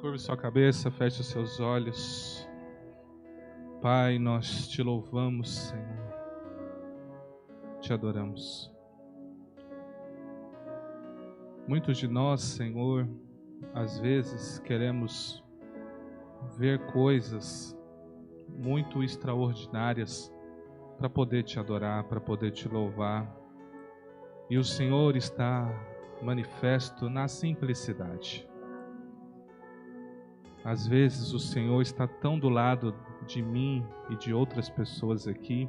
Curve sua cabeça, feche os seus olhos. Pai, nós te louvamos, Senhor. Te adoramos. Muitos de nós, Senhor, às vezes queremos ver coisas muito extraordinárias para poder te adorar, para poder te louvar. E o Senhor está manifesto na simplicidade. Às vezes o Senhor está tão do lado de mim e de outras pessoas aqui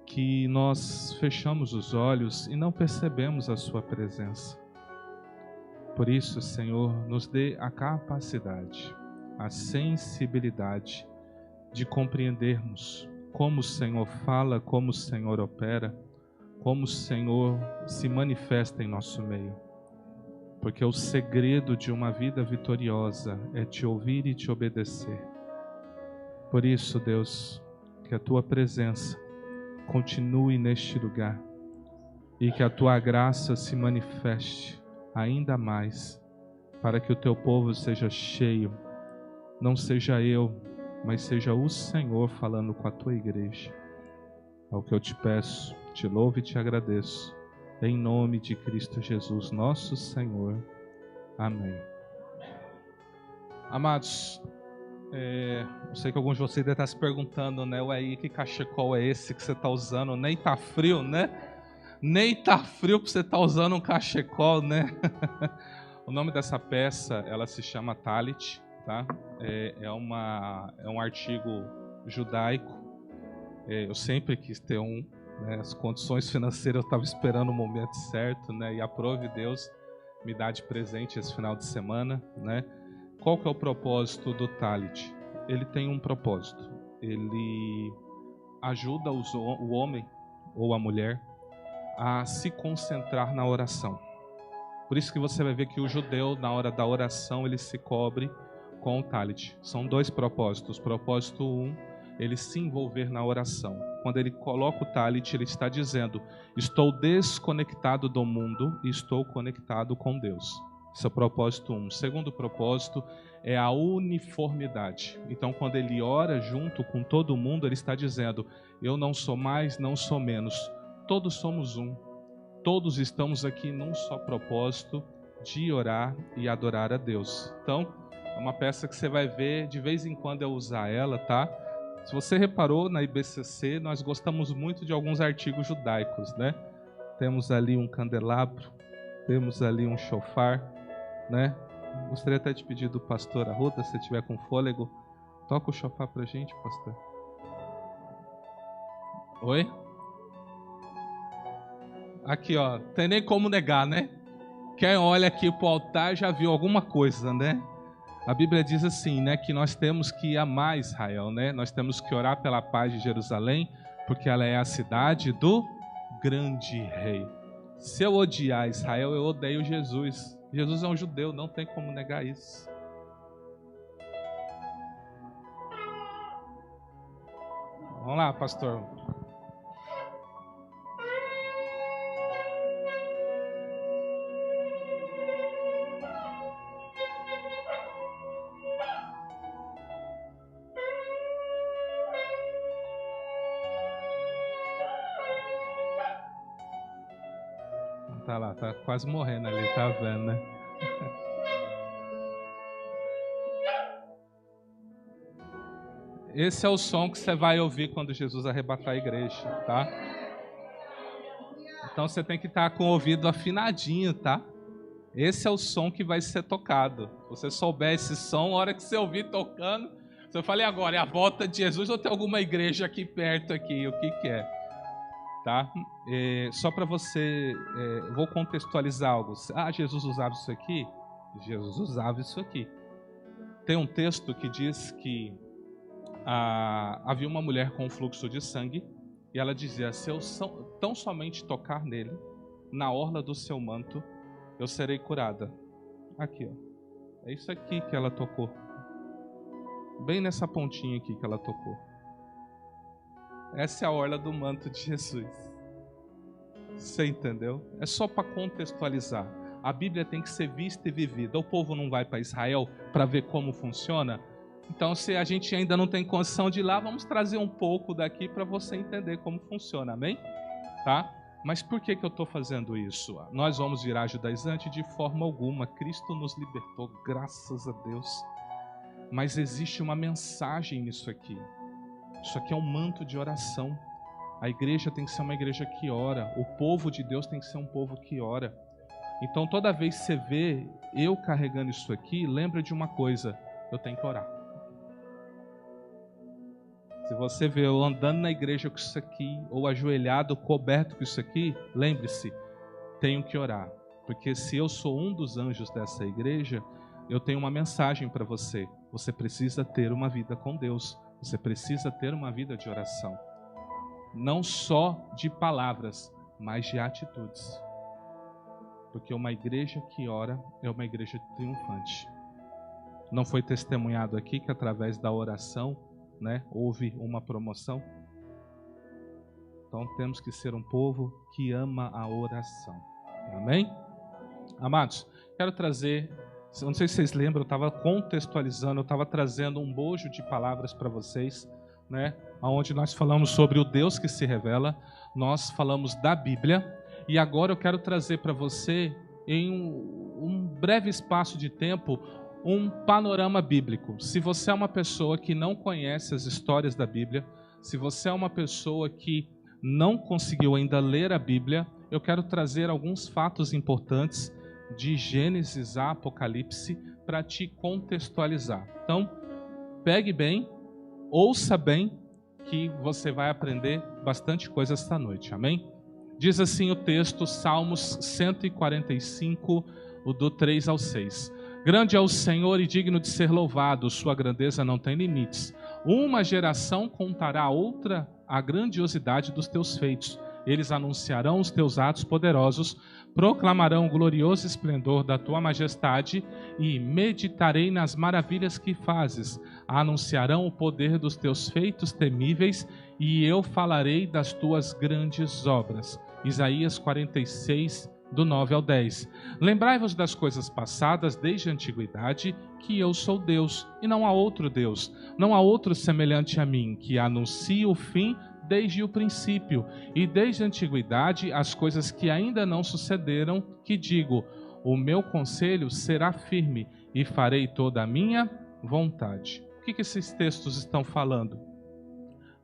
que nós fechamos os olhos e não percebemos a sua presença. Por isso, Senhor, nos dê a capacidade, a sensibilidade de compreendermos como o Senhor fala, como o Senhor opera, como o Senhor se manifesta em nosso meio. Porque o segredo de uma vida vitoriosa é te ouvir e te obedecer. Por isso, Deus, que a tua presença continue neste lugar e que a tua graça se manifeste ainda mais, para que o teu povo seja cheio, não seja eu, mas seja o Senhor falando com a tua igreja. É o que eu te peço, te louvo e te agradeço, em nome de Cristo Jesus, nosso Senhor. Amém. Amados, eu sei que alguns de vocês devem estar se perguntando, né? Ué, que cachecol é esse que você está usando? Nem tá frio, né? Nem tá frio para você estar usando um cachecol, né? O nome dessa peça, ela se chama Talit, tá? É um artigo judaico. Eu sempre quis ter um, né? As condições financeiras eu estava esperando o momento certo, né? E aprove Deus me dar de presente esse final de semana, né? Qual que é o propósito do Talit? Ele tem um propósito. Ele ajuda o homem ou a mulher a se concentrar na oração. Por isso que você vai ver que o judeu, na hora da oração, ele se cobre com o talit. São dois propósitos. Propósito 1, ele se envolver na oração. Quando ele coloca o talit, ele está dizendo: estou desconectado do mundo e estou conectado com Deus. Esse é o propósito 1. O segundo propósito é a uniformidade. Então, quando ele ora junto com todo mundo, ele está dizendo: eu não sou mais, não sou menos. Todos somos um. Todos estamos aqui num só propósito de orar e adorar a Deus. Então, é uma peça que você vai ver de vez em quando eu usar ela, tá? Se você reparou, na IBCC, nós gostamos muito de alguns artigos judaicos, né? Temos ali um candelabro, temos ali um shofar, né? Gostaria até de pedir do pastor Arruda, se tiver com fôlego, toca o shofar pra gente, pastor. Oi? Aqui, ó, tem nem como negar, né? Quem olha aqui pro altar já viu alguma coisa, né? A Bíblia diz assim, né, que nós temos que amar Israel, né? Nós temos que orar pela paz de Jerusalém, porque ela é a cidade do grande rei. Se eu odiar Israel, eu odeio Jesus. Jesus é um judeu, não tem como negar isso. Vamos lá, pastor. Tá lá, tá quase morrendo ali, tá vendo, né? Esse é o som que você vai ouvir quando Jesus arrebatar a igreja, tá? Então você tem que estar com o ouvido afinadinho, tá? Esse é o som que vai ser tocado. Se você souber esse som, a hora que você ouvir tocando, você fala: e agora? É a volta de Jesus ou tem alguma igreja aqui perto aqui? O que que é? Tá? Só para você, vou contextualizar algo. Ah, Jesus usava isso aqui? Jesus usava isso aqui. Tem um texto que diz que havia uma mulher com fluxo de sangue e ela dizia: se eu tão somente tocar nele, na orla do seu manto, eu serei curada. Aqui, ó. É isso aqui que ela tocou. Bem nessa pontinha aqui que ela tocou. Essa é a orla do manto de Jesus. Você entendeu? É só para contextualizar. A Bíblia tem que ser vista e vivida. O povo não vai para Israel para ver como funciona? Então, se a gente ainda não tem condição de ir lá, vamos trazer um pouco daqui para você entender como funciona, amém? Tá? Mas por que eu estou fazendo isso? Nós vamos virar judaizante de forma alguma. Cristo nos libertou, graças a Deus. Mas existe uma mensagem nisso aqui. Isso aqui é um manto de oração. A igreja tem que ser uma igreja que ora. O povo de Deus tem que ser um povo que ora. Então, toda vez que você vê eu carregando isso aqui, lembra de uma coisa: eu tenho que orar. Se você vê eu andando na igreja com isso aqui, ou ajoelhado, coberto com isso aqui, lembre-se, tenho que orar. Porque se eu sou um dos anjos dessa igreja, eu tenho uma mensagem para você. Você precisa ter uma vida com Deus. Você precisa ter uma vida de oração. Não só de palavras, mas de atitudes. Porque uma igreja que ora é uma igreja triunfante. Não foi testemunhado aqui que através da oração, houve uma promoção? Então temos que ser um povo que ama a oração. Amém? Amados, quero trazer, não sei se vocês lembram, eu estava contextualizando, eu estava trazendo um bojo de palavras para vocês, onde nós falamos sobre o Deus que se revela, nós falamos da Bíblia, e agora eu quero trazer para você, em um breve espaço de tempo, um panorama bíblico. Se você é uma pessoa que não conhece as histórias da Bíblia, se você é uma pessoa que não conseguiu ainda ler a Bíblia, eu quero trazer alguns fatos importantes de Gênesis a Apocalipse para te contextualizar. Então, pegue bem, ouça bem, que você vai aprender bastante coisa esta noite, amém? Diz assim o texto, Salmos 145, do 3 ao 6. Grande é o Senhor e digno de ser louvado, sua grandeza não tem limites. Uma geração contará a outra a grandiosidade dos teus feitos. Eles anunciarão os teus atos poderosos, proclamarão o glorioso esplendor da tua majestade e meditarei nas maravilhas que fazes. Anunciarão o poder dos teus feitos temíveis e eu falarei das tuas grandes obras. Isaías 46, do 9 ao 10. Lembrai-vos das coisas passadas desde a antiguidade, que eu sou Deus e não há outro Deus. Não há outro semelhante a mim, que anuncie o fim desde o princípio, e desde a antiguidade as coisas que ainda não sucederam, que digo, o meu conselho será firme e farei toda a minha vontade. O que esses textos estão falando?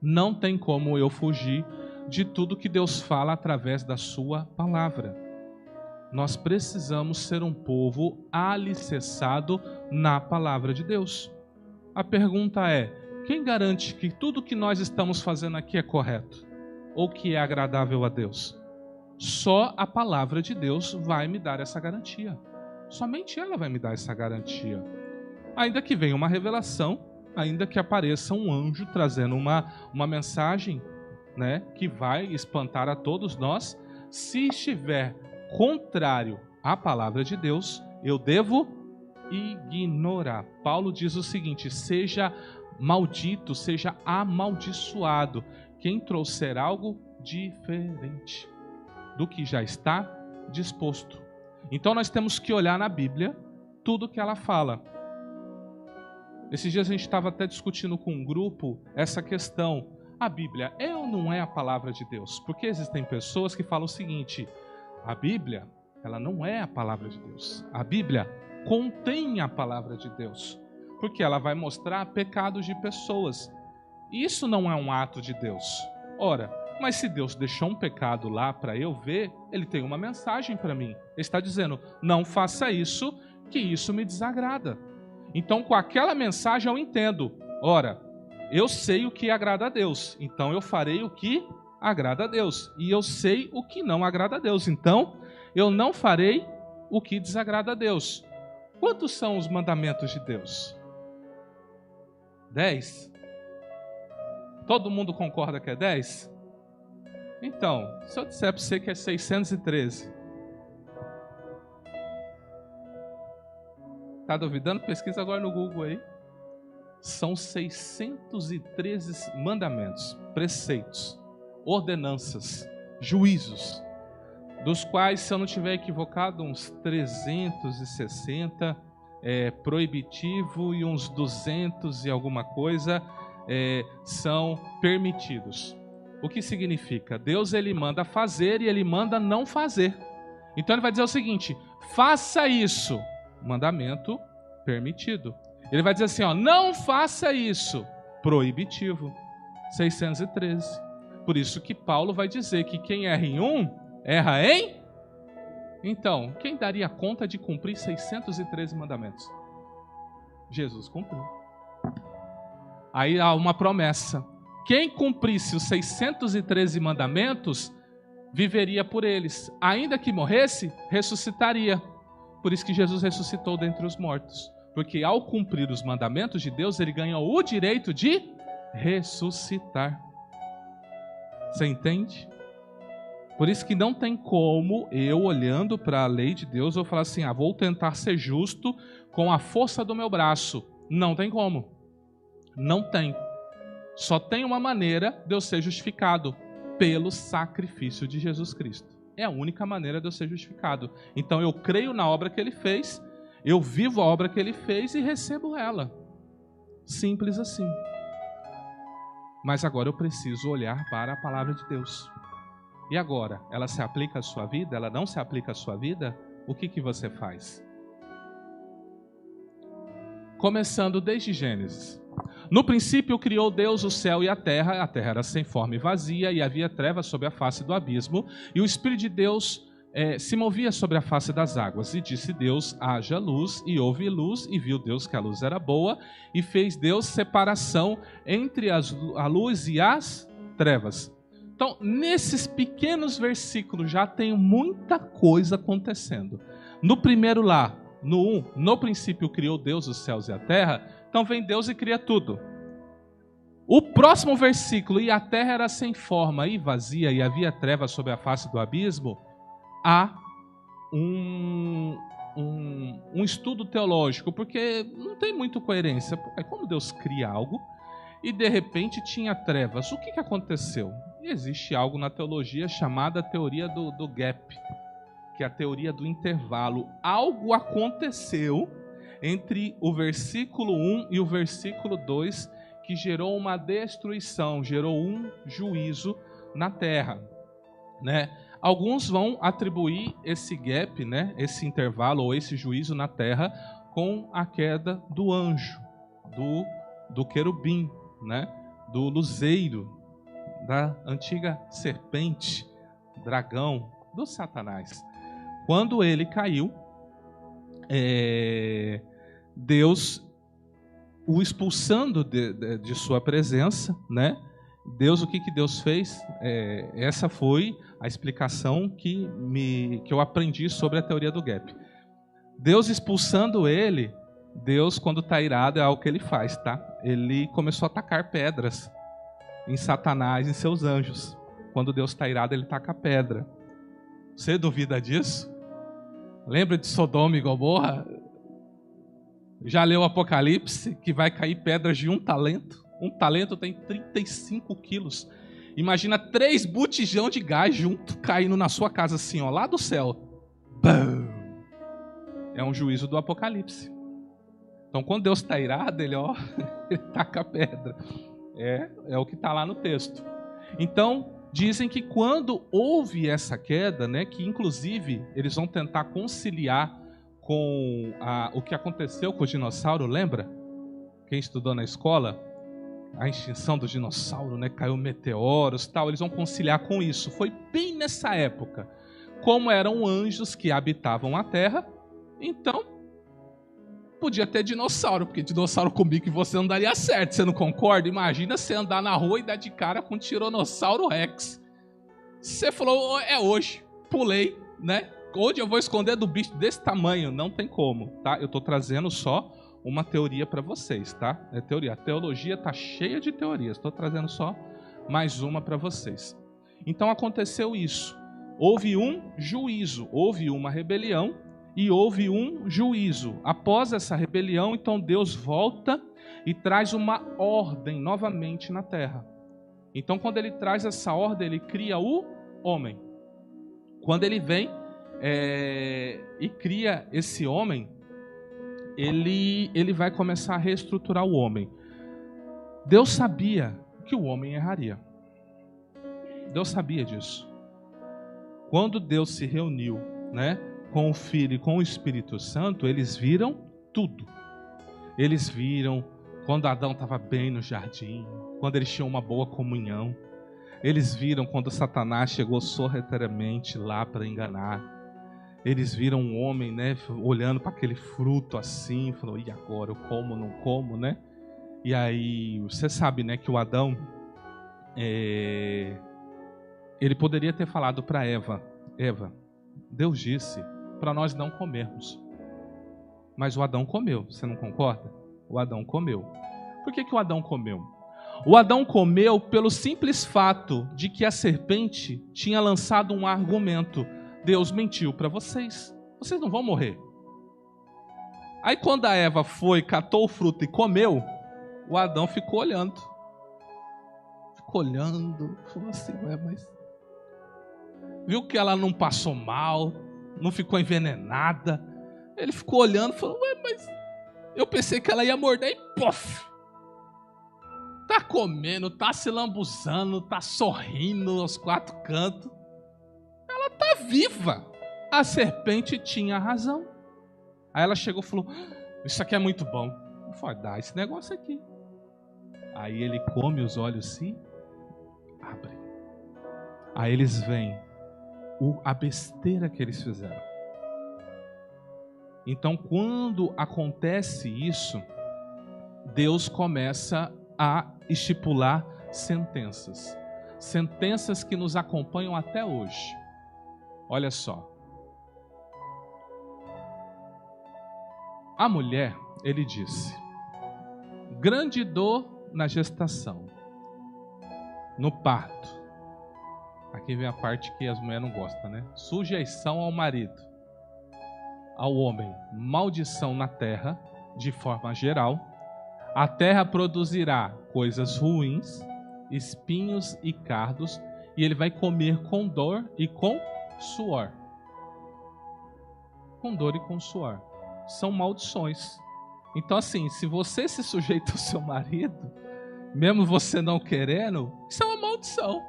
Não tem como eu fugir de tudo que Deus fala através da sua palavra. Nós precisamos ser um povo alicerçado na palavra de Deus. A pergunta é, quem garante que tudo que nós estamos fazendo aqui é correto? Ou que é agradável a Deus? Só a palavra de Deus vai me dar essa garantia. Somente ela vai me dar essa garantia. Ainda que venha uma revelação, ainda que apareça um anjo trazendo uma mensagem, que vai espantar a todos nós, se estiver contrário à palavra de Deus, eu devo ignorar. Paulo diz o seguinte, seja maldito, seja amaldiçoado quem trouxer algo diferente do que já está disposto. Então nós temos que olhar na Bíblia tudo que ela fala. Esses dias a gente estava até discutindo com um grupo essa questão, a Bíblia é ou não é a palavra de Deus? Porque existem pessoas que falam o seguinte, a Bíblia, ela não é a palavra de Deus. A Bíblia contém a palavra de Deus, porque ela vai mostrar pecados de pessoas. Isso não é um ato de Deus. Ora, mas se Deus deixou um pecado lá para eu ver, Ele tem uma mensagem para mim. Ele está dizendo, não faça isso, que isso me desagrada. Então, com aquela mensagem eu entendo. Ora, eu sei o que agrada a Deus, então eu farei o que agrada a Deus. E eu sei o que não agrada a Deus, então eu não farei o que desagrada a Deus. Quantos são os mandamentos de Deus? 10? Todo mundo concorda que é 10? Então, se eu disser para você que é 613, está duvidando? Pesquisa agora no Google aí. São 613 mandamentos, preceitos, ordenanças, juízos. dos quais, se eu não estiver equivocado, uns 360 proibitivo e uns 200 e alguma coisa são permitidos. O que significa? Deus, ele manda fazer e ele manda não fazer. Então ele vai dizer o seguinte: faça isso, mandamento permitido. Ele vai dizer assim, ó, não faça isso, proibitivo, 613. Por isso que Paulo vai dizer que quem erra em um, erra em... Então, quem daria conta de cumprir 613 mandamentos? Jesus cumpriu. Aí há uma promessa. Quem cumprisse os 613 mandamentos, viveria por eles. Ainda que morresse, ressuscitaria. Por isso que Jesus ressuscitou dentre os mortos. Porque ao cumprir os mandamentos de Deus, ele ganhou o direito de ressuscitar. Você entende? Por isso que não tem como eu, olhando para a lei de Deus, eu falar assim, vou tentar ser justo com a força do meu braço. Não tem como. Não tem. Só tem uma maneira de eu ser justificado, pelo sacrifício de Jesus Cristo. É a única maneira de eu ser justificado. Então eu creio na obra que ele fez, eu vivo a obra que ele fez e recebo ela. Simples assim. Mas agora eu preciso olhar para a palavra de Deus. E agora? Ela se aplica à sua vida? Ela não se aplica à sua vida? O que você faz? Começando desde Gênesis. No princípio criou Deus o céu e a terra era sem forma e vazia, e havia trevas sobre a face do abismo, e o Espírito de Deus se movia sobre a face das águas. E disse Deus, haja luz, e houve luz, e viu Deus que a luz era boa, e fez Deus separação entre a luz e as trevas. Então, nesses pequenos versículos já tem muita coisa acontecendo. No primeiro lá, no princípio criou Deus os céus e a terra, então vem Deus e cria tudo. O próximo versículo, e a terra era sem forma e vazia, e havia trevas sobre a face do abismo, há um estudo teológico, porque não tem muita coerência. É como Deus cria algo, e de repente tinha trevas. O que aconteceu? E existe algo na teologia chamada teoria do gap, que é a teoria do intervalo. Algo aconteceu entre o versículo 1 e o versículo 2 que gerou uma destruição, gerou um juízo na terra, né? Alguns vão atribuir esse gap, né, esse intervalo ou esse juízo na terra com a queda do anjo, do querubim, né, do luzeiro, da antiga serpente, dragão, do Satanás. Quando ele caiu, Deus o expulsando de sua presença, né? Deus, o que Deus fez? Essa foi a explicação que eu aprendi sobre a teoria do gap. Deus expulsando ele, Deus, quando está irado, é algo que ele faz, tá? Ele começou a tacar pedras em Satanás, em seus anjos. Quando Deus está irado, ele taca pedra. Você duvida disso? Lembra de Sodoma e Gomorra? Já leu o Apocalipse, que vai cair pedras de 1 talento? 1 talento tem 35 quilos. Imagina 3 botijão de gás junto, caindo na sua casa assim, ó, lá do céu. Bum! É um juízo do Apocalipse. Então, quando Deus está irado, ele taca a pedra. É o que está lá no texto. Então, dizem que quando houve essa queda, né, que inclusive eles vão tentar conciliar com o que aconteceu com o dinossauro, lembra? Quem estudou na escola? A extinção do dinossauro, né? Caiu meteoros e tal. Eles vão conciliar com isso. Foi bem nessa época. Como eram anjos que habitavam a terra, então podia ter dinossauro, porque dinossauro comigo e você não daria certo, você não concorda? Imagina você andar na rua e dar de cara com um Tiranossauro Rex. Você falou, é hoje, pulei, né? Onde eu vou esconder do bicho desse tamanho? Não tem como, tá? Eu estou trazendo só uma teoria para vocês, tá? É teoria. A teologia está cheia de teorias. Estou trazendo só mais uma para vocês. Então aconteceu isso. Houve um juízo, houve uma rebelião e houve um juízo. Após essa rebelião, então Deus volta e traz uma ordem novamente na terra. Então, quando ele traz essa ordem, ele cria o homem. Quando ele vem e cria esse homem, ele vai começar a reestruturar o homem. Deus sabia que o homem erraria. Deus sabia disso. Quando Deus se reuniu, né, com o Filho e com o Espírito Santo, eles viram tudo. Eles viram quando Adão estava bem no jardim, quando eles tinham uma boa comunhão. Eles viram quando Satanás chegou sorrateiramente lá para enganar. Eles viram um homem, né, olhando para aquele fruto assim, falou: e agora, eu como, não como, né? E aí, você sabe, né, que o Adão, ele poderia ter falado para Eva: Eva, Deus disse para nós não comermos. Mas o Adão comeu, você não concorda? O Adão comeu. Por que o Adão comeu? O Adão comeu pelo simples fato de que a serpente tinha lançado um argumento: Deus mentiu para vocês, vocês não vão morrer. Aí quando a Eva foi, catou o fruto e comeu, o Adão ficou olhando. Ficou olhando, falou assim: ué, mas... Viu que ela não passou mal, não ficou envenenada. Ele ficou olhando e falou: ué, mas eu pensei que ela ia morder e pof! Tá comendo, tá se lambuzando, tá sorrindo aos quatro cantos. Ela tá viva. A serpente tinha razão. Aí ela chegou e falou: isso aqui é muito bom. Eu falei: dá esse negócio aqui. Aí ele come, os olhos se abrem. Aí eles veem a besteira que eles fizeram. Então, quando acontece isso, Deus começa a estipular sentenças. Sentenças que nos acompanham até hoje. Olha só. A mulher, ele disse: grande dor na gestação, no parto. Aqui vem a parte que as mulheres não gostam, né? Sujeição ao marido, ao homem, maldição na terra, de forma geral. A terra produzirá coisas ruins, espinhos e cardos, e ele vai comer com dor e com suor. Com dor e com suor. São maldições. Então, assim, se você se sujeita ao seu marido, mesmo você não querendo, isso é uma maldição.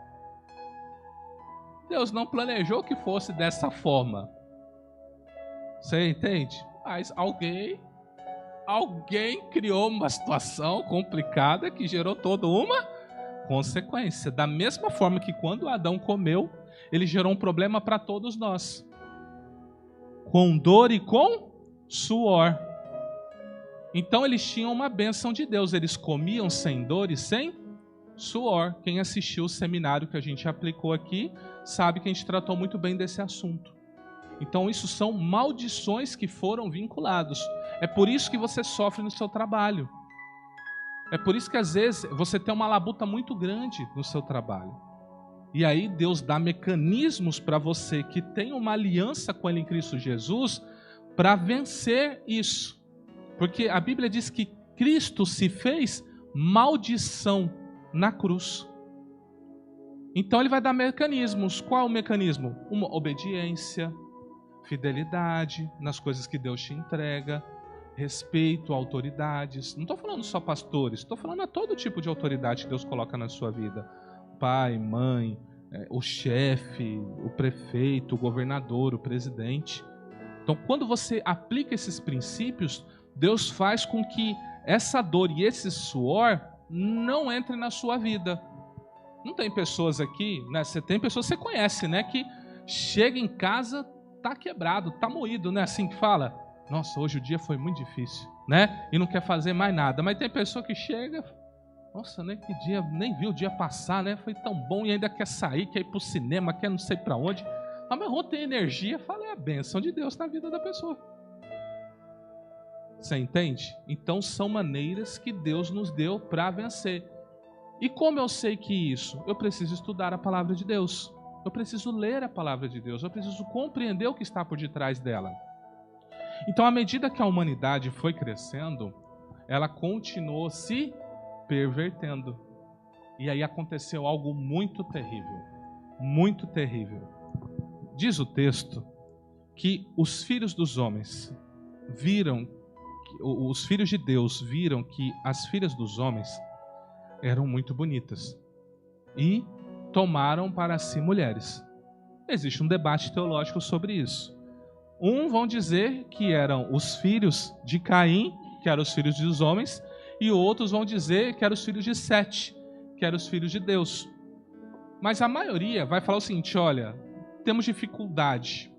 Deus não planejou que fosse dessa forma. Você entende? Mas alguém criou uma situação complicada que gerou toda uma consequência. Da mesma forma que quando Adão comeu, ele gerou um problema para todos nós. Com dor e com suor. Então eles tinham uma bênção de Deus. Eles comiam sem dor e sem suor. Quem assistiu o seminário que a gente aplicou aqui, sabe que a gente tratou muito bem desse assunto. Então isso são maldições que foram vinculados. É por isso que você sofre no seu trabalho. É por isso que às vezes você tem uma labuta muito grande no seu trabalho. E aí Deus dá mecanismos para você que tem uma aliança com Ele em Cristo Jesus para vencer isso. Porque a Bíblia diz que Cristo se fez maldição na cruz. Então Ele vai dar mecanismos. Qual é o mecanismo? Uma obediência, fidelidade nas coisas que Deus te entrega, respeito a autoridades. Não estou falando só pastores, estou falando a todo tipo de autoridade que Deus coloca na sua vida. Pai, mãe, o chefe, o prefeito, o governador, o presidente. Então, quando você aplica esses princípios, Deus faz com que essa dor e esse suor não entre na sua vida. Não tem pessoas aqui, né? Você tem pessoas que você conhece, né? Que chega em casa, tá quebrado, tá moído, né? Assim que fala: nossa, hoje o dia foi muito difícil, né? E não quer fazer mais nada. Mas tem pessoa que chega: nossa, né? Que dia, nem viu o dia passar, né? Foi tão bom e ainda quer sair, quer ir pro cinema, quer não sei para onde. Mas ontem tem energia, fala, é a bênção de Deus na vida da pessoa. Você entende? Então são maneiras que Deus nos deu para vencer. E como eu sei que isso? Eu preciso estudar a palavra de Deus. Eu preciso ler a palavra de Deus. Eu preciso compreender o que está por detrás dela. Então, à medida que a humanidade foi crescendo, ela continuou se pervertendo. E aí aconteceu algo muito terrível. Muito terrível. Diz o texto que os filhos dos homens viram, os filhos de Deus viram que as filhas dos homens eram muito bonitas e tomaram para si mulheres. Existe um debate teológico sobre isso. Vão dizer que eram os filhos de Caim, que eram os filhos dos homens, e outros vão dizer que eram os filhos de Sete, que eram os filhos de Deus. Mas a maioria vai falar o seguinte: olha, temos dificuldade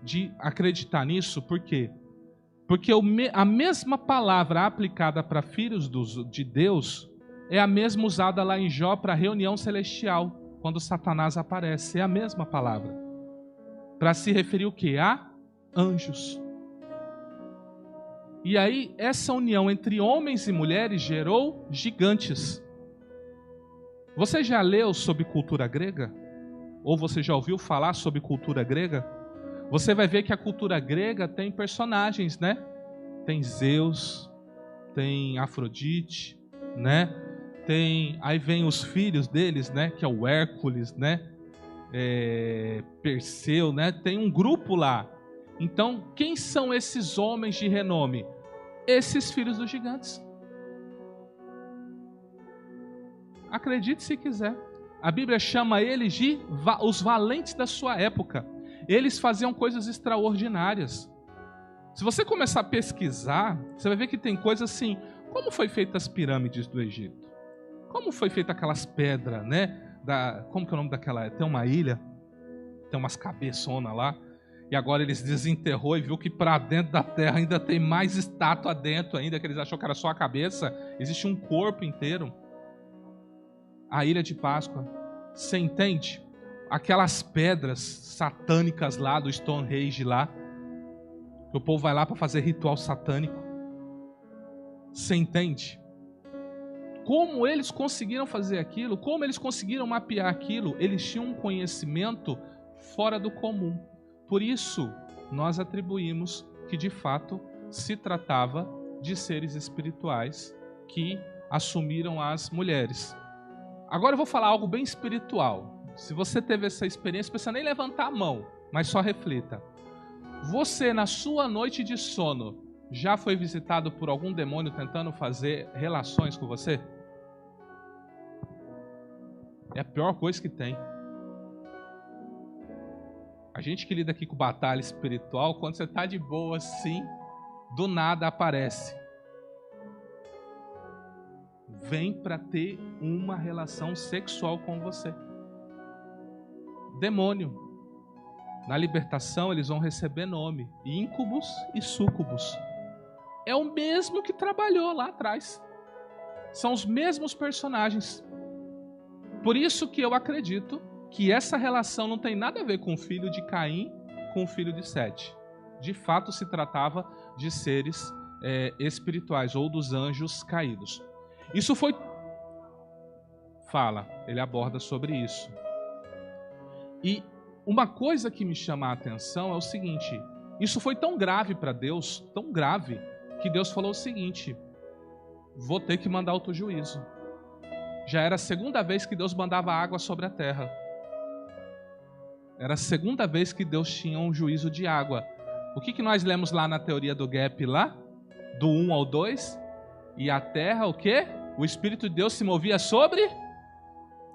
de acreditar nisso, por quê? Porque a mesma palavra aplicada para filhos de Deus é a mesma usada lá em Jó para reunião celestial, quando Satanás aparece. É a mesma palavra. Para se referir o quê? A anjos. E aí, essa união entre homens e mulheres gerou gigantes. Você já leu sobre cultura grega? Ou você já ouviu falar sobre cultura grega? Você vai ver que a cultura grega tem personagens, né? Tem Zeus, tem Afrodite, né? Aí vem os filhos deles, né? Que é o Hércules, né? Perseu, né? Tem um grupo lá. Então, quem são esses homens de renome? Esses filhos dos gigantes. Acredite se quiser. A Bíblia chama eles de os valentes da sua época. Eles faziam coisas extraordinárias. Se você começar a pesquisar, você vai ver que tem coisas assim. Como foi feita as pirâmides do Egito? Como foi feita aquelas pedras, né? Como que é o nome daquela? Tem uma ilha, tem umas cabeçonas lá. E agora eles desenterrou e viu que para dentro da terra ainda tem mais estátua dentro ainda, que eles achou que era só a cabeça. Existe um corpo inteiro. A Ilha de Páscoa. Você entende? Aquelas pedras satânicas lá do Stonehenge lá. Que o povo vai lá para fazer ritual satânico. Você entende? Como eles conseguiram fazer aquilo? Como eles conseguiram mapear aquilo? Eles tinham um conhecimento fora do comum. Por isso, nós atribuímos que de fato se tratava de seres espirituais que assumiram as mulheres. Agora eu vou falar algo bem espiritual. Se você teve essa experiência, não precisa nem levantar a mão, mas só reflita. Você, na sua noite de sono, já foi visitado por algum demônio tentando fazer relações com você? É a pior coisa que tem. A gente que lida aqui com batalha espiritual, quando você está de boa assim, do nada aparece. Vem para ter uma relação sexual com você. Demônio. Na libertação eles vão receber nome. Íncubos e súcubos. É o mesmo que trabalhou lá atrás. São os mesmos personagens. Por isso que eu acredito que essa relação não tem nada a ver com o filho de Caim com o filho de Sete. De fato se tratava de seres espirituais ou dos anjos caídos. Isso foi... ele aborda sobre isso. E uma coisa que me chama a atenção é o seguinte: isso foi tão grave para Deus, tão grave, que Deus falou o seguinte: vou ter que mandar outro juízo. Já era a segunda vez que Deus mandava água sobre a terra. Era a segunda vez que Deus tinha um juízo de água. O que nós lemos lá na teoria do Gap lá? Do 1 ao 2? E a terra, o quê? O Espírito de Deus se movia sobre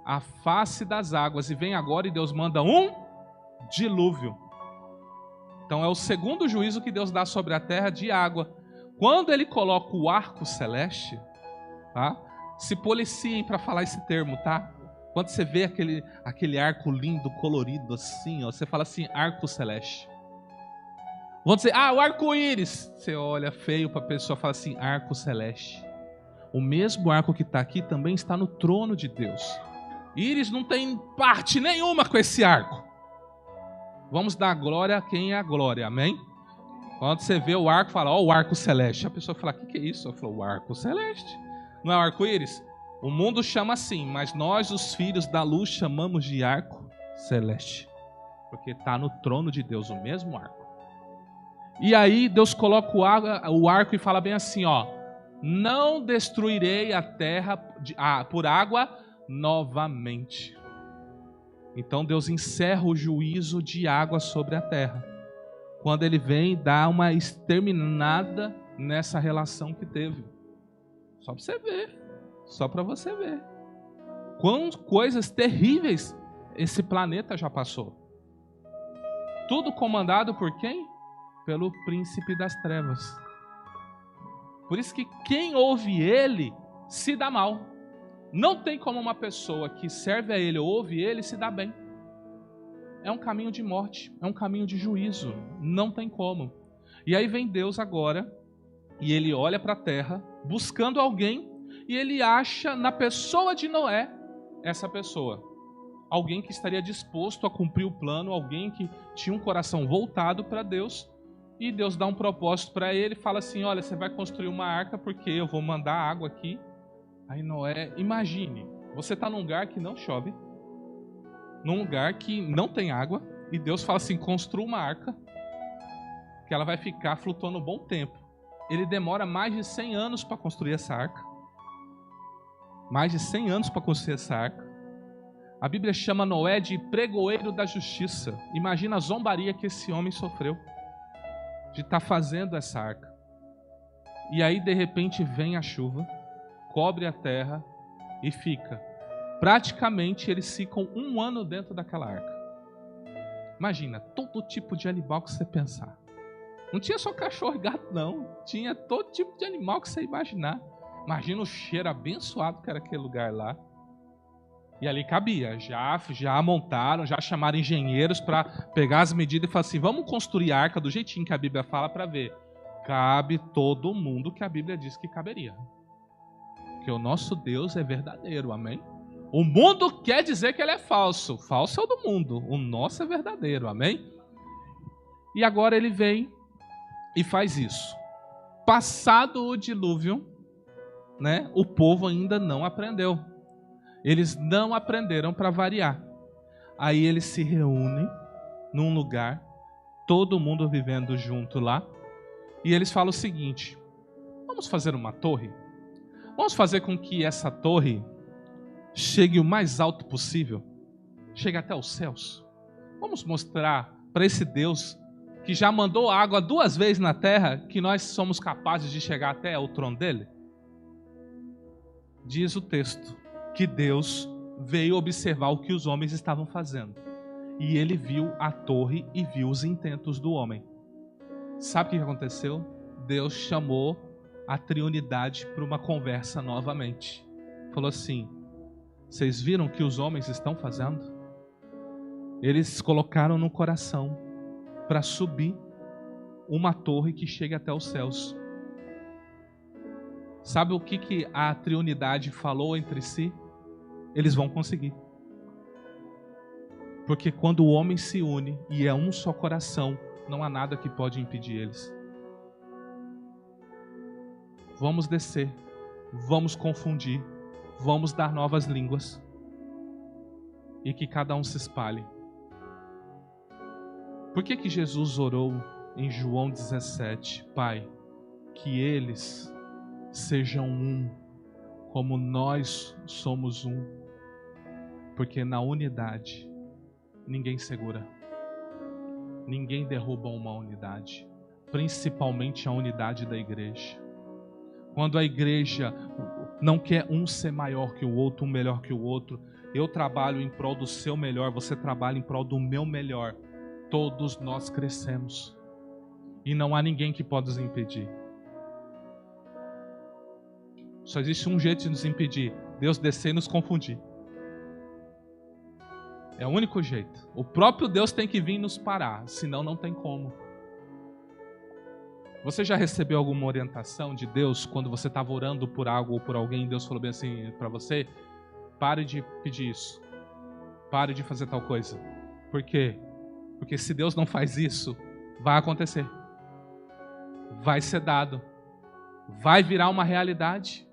a face das águas. E vem agora e Deus manda um dilúvio. Então é o segundo juízo que Deus dá sobre a terra de água. Quando ele coloca o arco celeste, tá? Se policiem para falar esse termo, tá? Quando você vê aquele arco lindo, colorido assim, ó, você fala assim, arco celeste. Vão dizer, o arco-íris. Você olha feio para a pessoa e fala assim, arco celeste. O mesmo arco que está aqui também está no trono de Deus. Íris não tem parte nenhuma com esse arco. Vamos dar glória a quem é a glória, amém? Quando você vê o arco, fala, o arco celeste. A pessoa fala, o que é isso? Eu falo, o arco celeste. Não é o arco-íris? O mundo chama assim, mas nós, os filhos da luz, chamamos de arco celeste. Porque está no trono de Deus, o mesmo arco. E aí Deus coloca o arco e fala bem assim, ó: não destruirei a terra por água novamente. Então Deus encerra o juízo de água sobre a terra. Quando ele vem dar uma exterminada nessa relação que teve. Só para você ver. Só para você ver. Quantas coisas terríveis esse planeta já passou. Tudo comandado por quem? Pelo príncipe das trevas. Por isso que quem ouve ele se dá mal. Não tem como uma pessoa que serve a ele ou ouve ele se dar bem. É um caminho de morte, é um caminho de juízo. Não tem como. E aí vem Deus agora, e ele olha para a terra, buscando alguém, e ele acha na pessoa de Noé, essa pessoa. Alguém que estaria disposto a cumprir o plano, alguém que tinha um coração voltado para Deus, e Deus dá um propósito para ele, fala assim, olha, você vai construir uma arca porque eu vou mandar água aqui. Aí Noé, imagine, você está num lugar que não chove, num lugar que não tem água, e Deus fala assim, construa uma arca, que ela vai ficar flutuando um bom tempo. Ele demora mais de 100 anos para construir essa arca. Mais de 100 anos para construir essa arca. A Bíblia chama Noé de pregoeiro da justiça. Imagina a zombaria que esse homem sofreu de estar fazendo essa arca. E aí de repente vem a chuva, cobre a terra e fica. Praticamente eles ficam 1 ano dentro daquela arca. Imagina, todo tipo de animal que você pensar. Não tinha só cachorro e gato não. Tinha todo tipo de animal que você imaginar. Imagina o cheiro abençoado que era aquele lugar lá. E ali cabia. Já montaram, já chamaram engenheiros para pegar as medidas e falar assim, vamos construir a arca do jeitinho que a Bíblia fala para ver. Cabe todo mundo que a Bíblia diz que caberia. Porque o nosso Deus é verdadeiro, amém? O mundo quer dizer que ele é falso. Falso é o do mundo. O nosso é verdadeiro, amém? E agora ele vem e faz isso. Passado o dilúvio, né, o povo ainda não aprendeu. Eles não aprenderam para variar. Aí eles se reúnem num lugar, todo mundo vivendo junto lá, e eles falam o seguinte, vamos fazer uma torre? Vamos fazer com que essa torre chegue o mais alto possível, chegue até os céus. Vamos mostrar para esse Deus que já mandou água 2 vezes na terra, que nós somos capazes de chegar até o trono dele? Diz o texto que Deus veio observar o que os homens estavam fazendo. E ele viu a torre e viu os intentos do homem. Sabe o que aconteceu? Deus chamou a Trindade para uma conversa novamente. Falou assim, vocês viram o que os homens estão fazendo? Eles colocaram no coração para subir uma torre que chegue até os céus. Sabe o que a Trindade falou entre si? Eles vão conseguir. Porque quando o homem se une e é um só coração, não há nada que pode impedir eles. Vamos descer, vamos confundir, vamos dar novas línguas e que cada um se espalhe. Por que Jesus orou em João 17, Pai, que eles sejam um, como nós somos um? Porque na unidade ninguém segura, ninguém derruba uma unidade, principalmente a unidade da igreja. Quando a igreja não quer um ser maior que o outro, um melhor que o outro, eu trabalho em prol do seu melhor, você trabalha em prol do meu melhor, todos nós crescemos e não há ninguém que pode nos impedir. Só existe um jeito de nos impedir: Deus descer e nos confundir. É o único jeito. O próprio Deus tem que vir nos parar, senão não tem como. Você já recebeu alguma orientação de Deus quando você estava orando por algo ou por alguém, e Deus falou bem assim para você: pare de pedir isso, pare de fazer tal coisa? Por quê? Porque se Deus não faz isso, vai acontecer, vai ser dado, vai virar uma realidade.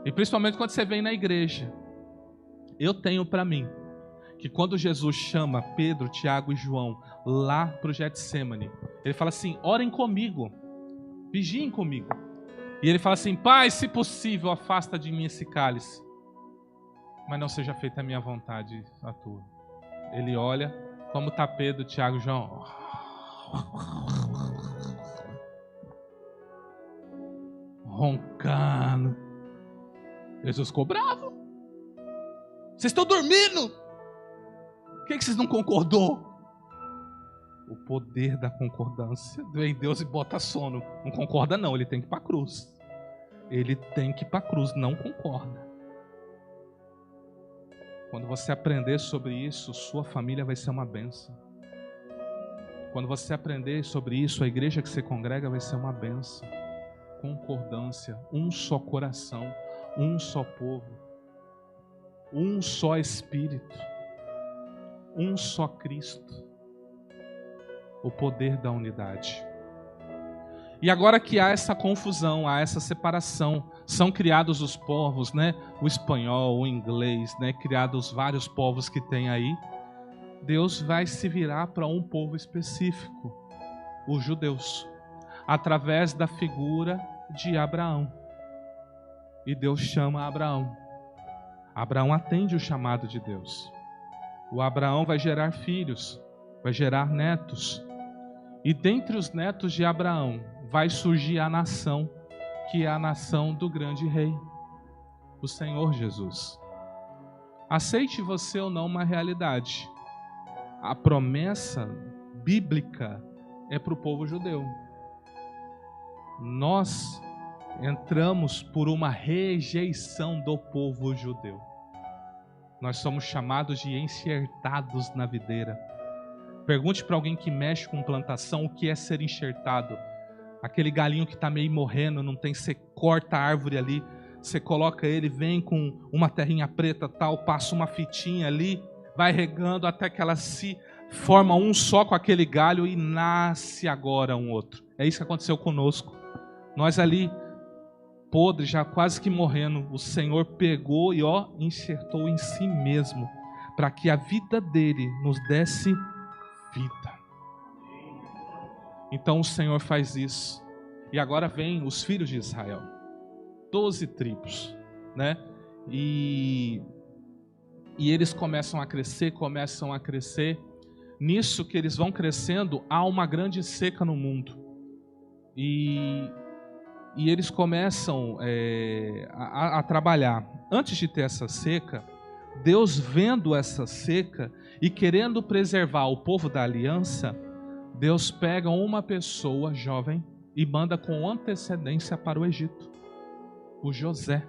E principalmente quando você vem na igreja. Eu tenho para mim que quando Jesus chama Pedro, Tiago e João lá para o Getsemane, ele fala assim: orem comigo, vigiem comigo. E ele fala assim: Pai, se possível, afasta de mim esse cálice. mas não seja feita a minha vontade, a tua. Ele olha, como está Pedro, Tiago e João. Roncando. Jesus ficou bravo. Vocês estão dormindo? Por que vocês não concordou? O poder da concordância. Vem Deus e bota sono. Não concorda não, ele tem que ir para a cruz. Ele tem que ir para a cruz, não concorda. Quando você aprender sobre isso, sua família vai ser uma bênção. Quando você aprender sobre isso, a igreja que você congrega vai ser uma bênção. Concordância, um só coração, um só povo, um só Espírito, um só Cristo. O poder da unidade. E agora que há essa confusão, há essa separação, são criados os povos, né? O espanhol, o inglês, né? Criados vários povos que tem aí. Deus vai se virar para um povo específico, os judeus, através da figura de Abraão. E Deus chama Abraão. Abraão atende o chamado de Deus. O Abraão vai gerar filhos, vai gerar netos. E dentre os netos de Abraão vai surgir a nação, que é a nação do grande rei, o Senhor Jesus. Aceite você ou não uma realidade. A promessa bíblica é para o povo judeu. Nós entramos por uma rejeição do povo judeu. Nós somos chamados de enxertados na videira. Pergunte para alguém que mexe com plantação o que é ser enxertado. Aquele galinho que está meio morrendo, não tem, você corta a árvore ali, você coloca ele, vem com uma terrinha preta tal, passa uma fitinha ali, vai regando até que ela se forma um só com aquele galho e nasce agora um outro. É isso que aconteceu conosco. Nós ali, podres, já quase que morrendo, o Senhor pegou e enxertou em si mesmo, para que a vida dele nos desse vida. Então o Senhor faz isso. E agora vem os filhos de Israel. 12 tribos, né? E eles começam a crescer. Nisso que eles vão crescendo, há uma grande seca no mundo. E eles começam a trabalhar. Antes de ter essa seca, Deus vendo essa seca e querendo preservar o povo da aliança, Deus pega uma pessoa jovem e manda com antecedência para o Egito, o José.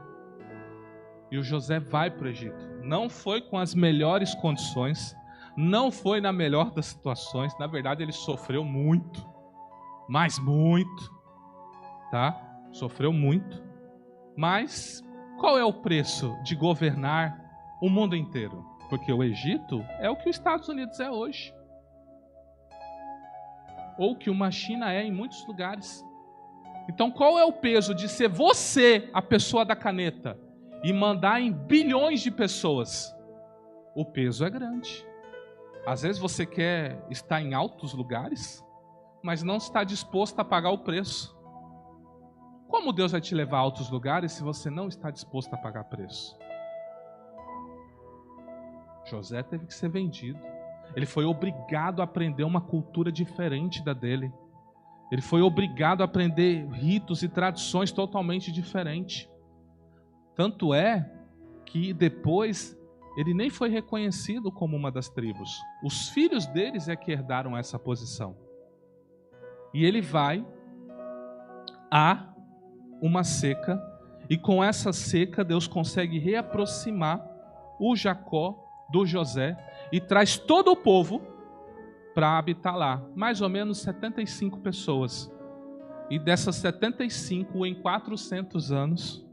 E o José vai para o Egito. Não foi com as melhores condições, não foi na melhor das situações. Na verdade, ele sofreu muito, mas muito, tá? Sofreu muito. Mas qual é o preço de governar o mundo inteiro? Porque o Egito é o que os Estados Unidos é hoje. Ou que uma China é em muitos lugares. Então qual é o peso de ser você a pessoa da caneta e mandar em bilhões de pessoas? O peso é grande. Às vezes você quer estar em altos lugares, mas não está disposto a pagar o preço. Como Deus vai te levar a altos lugares se você não está disposto a pagar preço? José teve que ser vendido. Ele foi obrigado a aprender uma cultura diferente da dele. Ele foi obrigado a aprender ritos e tradições totalmente diferentes. Tanto é que depois ele nem foi reconhecido como uma das tribos. Os filhos deles é que herdaram essa posição. E ele vai a uma seca, e com essa seca Deus consegue reaproximar o Jacó do José e traz todo o povo para habitar lá, mais ou menos 75 pessoas. E dessas 75, em 400 anos,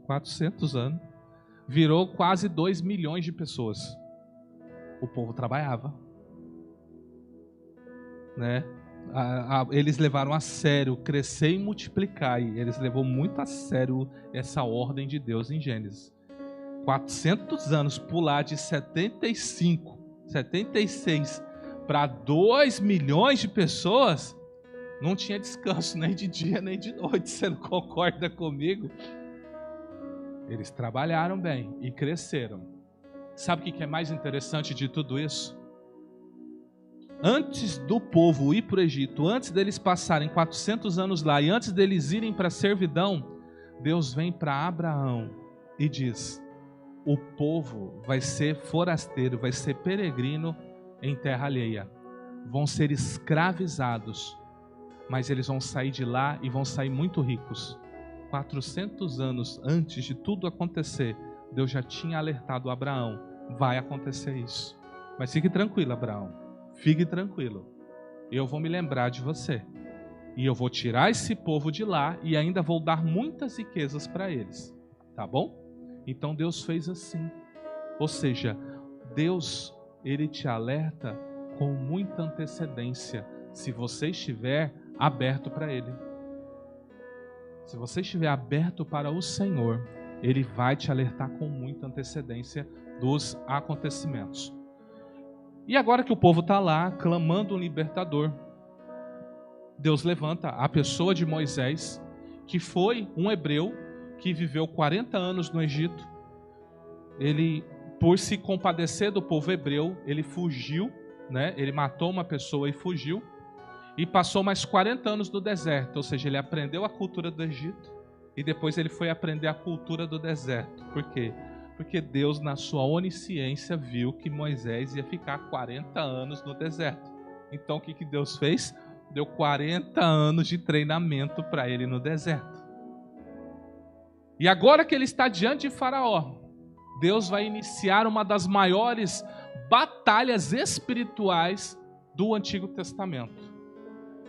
virou quase 2 milhões de pessoas. O povo trabalhava, né? Eles levaram a sério crescer e multiplicar, e eles levaram muito a sério essa ordem de Deus em Gênesis. 400 anos, pular de 75, 76 para 2 milhões de pessoas, não tinha descanso nem de dia nem de noite. Você não concorda comigo? Eles trabalharam bem e cresceram. Sabe o que é mais interessante de tudo isso? Antes do povo ir para o Egito, antes deles passarem 400 anos lá e antes deles irem para a servidão, Deus vem para Abraão e diz: o povo vai ser forasteiro, vai ser peregrino em terra alheia. Vão ser escravizados, mas eles vão sair de lá e vão sair muito ricos. 400 anos antes de tudo acontecer, Deus já tinha alertado Abraão: vai acontecer isso. Mas fique tranquilo, Abraão. Fique tranquilo. Eu vou me lembrar de você. E eu vou tirar esse povo de lá e ainda vou dar muitas riquezas para eles. Tá bom? Então Deus fez assim. Ou seja, Deus, Ele te alerta com muita antecedência, se você estiver aberto para Ele. Se você estiver aberto para o Senhor, Ele vai te alertar com muita antecedência dos acontecimentos. E agora que o povo está lá, clamando um libertador, Deus levanta a pessoa de Moisés, que foi um hebreu, que viveu 40 anos no Egito. Ele, por se compadecer do povo hebreu, ele fugiu, né? Ele matou uma pessoa e fugiu, e passou mais 40 anos no deserto, ou seja, ele aprendeu a cultura do Egito, e depois ele foi aprender a cultura do deserto. Por quê? Porque Deus, na sua onisciência, viu que Moisés ia ficar 40 anos no deserto. Então o que Deus fez? Deu 40 anos de treinamento para ele no deserto. E agora que ele está diante de Faraó, Deus vai iniciar uma das maiores batalhas espirituais do Antigo Testamento.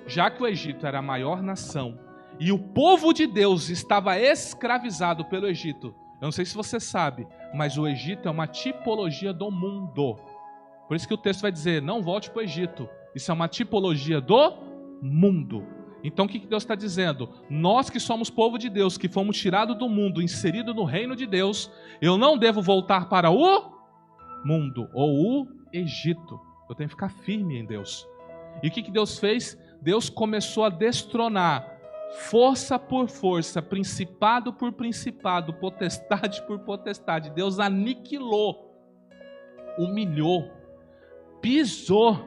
Já que o Egito era a maior nação e o povo de Deus estava escravizado pelo Egito, eu não sei se você sabe, mas o Egito é uma tipologia do mundo. Por isso que o texto vai dizer: não volte para o Egito. Isso é uma tipologia do mundo. Então o que Deus está dizendo? Nós que somos povo de Deus, que fomos tirados do mundo, inseridos no reino de Deus, eu não devo voltar para o mundo ou o Egito. Eu tenho que ficar firme em Deus. E o que Deus fez? Deus começou a destronar força por força, principado por principado, potestade por potestade. Deus aniquilou, humilhou, pisou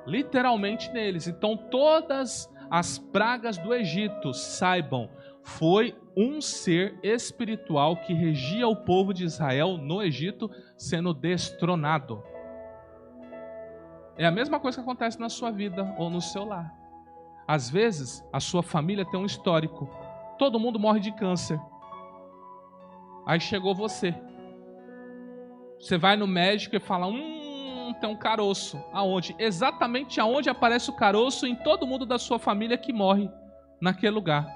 literalmente neles. Então todas as pragas do Egito, saibam, foi um ser espiritual que regia o povo de Israel no Egito sendo destronado. É a mesma coisa que acontece na sua vida ou no seu lar. Às vezes, a sua família tem um histórico. Todo mundo morre de câncer. Aí chegou você. Você vai no médico e fala: tem um caroço. Aonde? Exatamente aonde aparece o caroço em todo mundo da sua família que morre naquele lugar.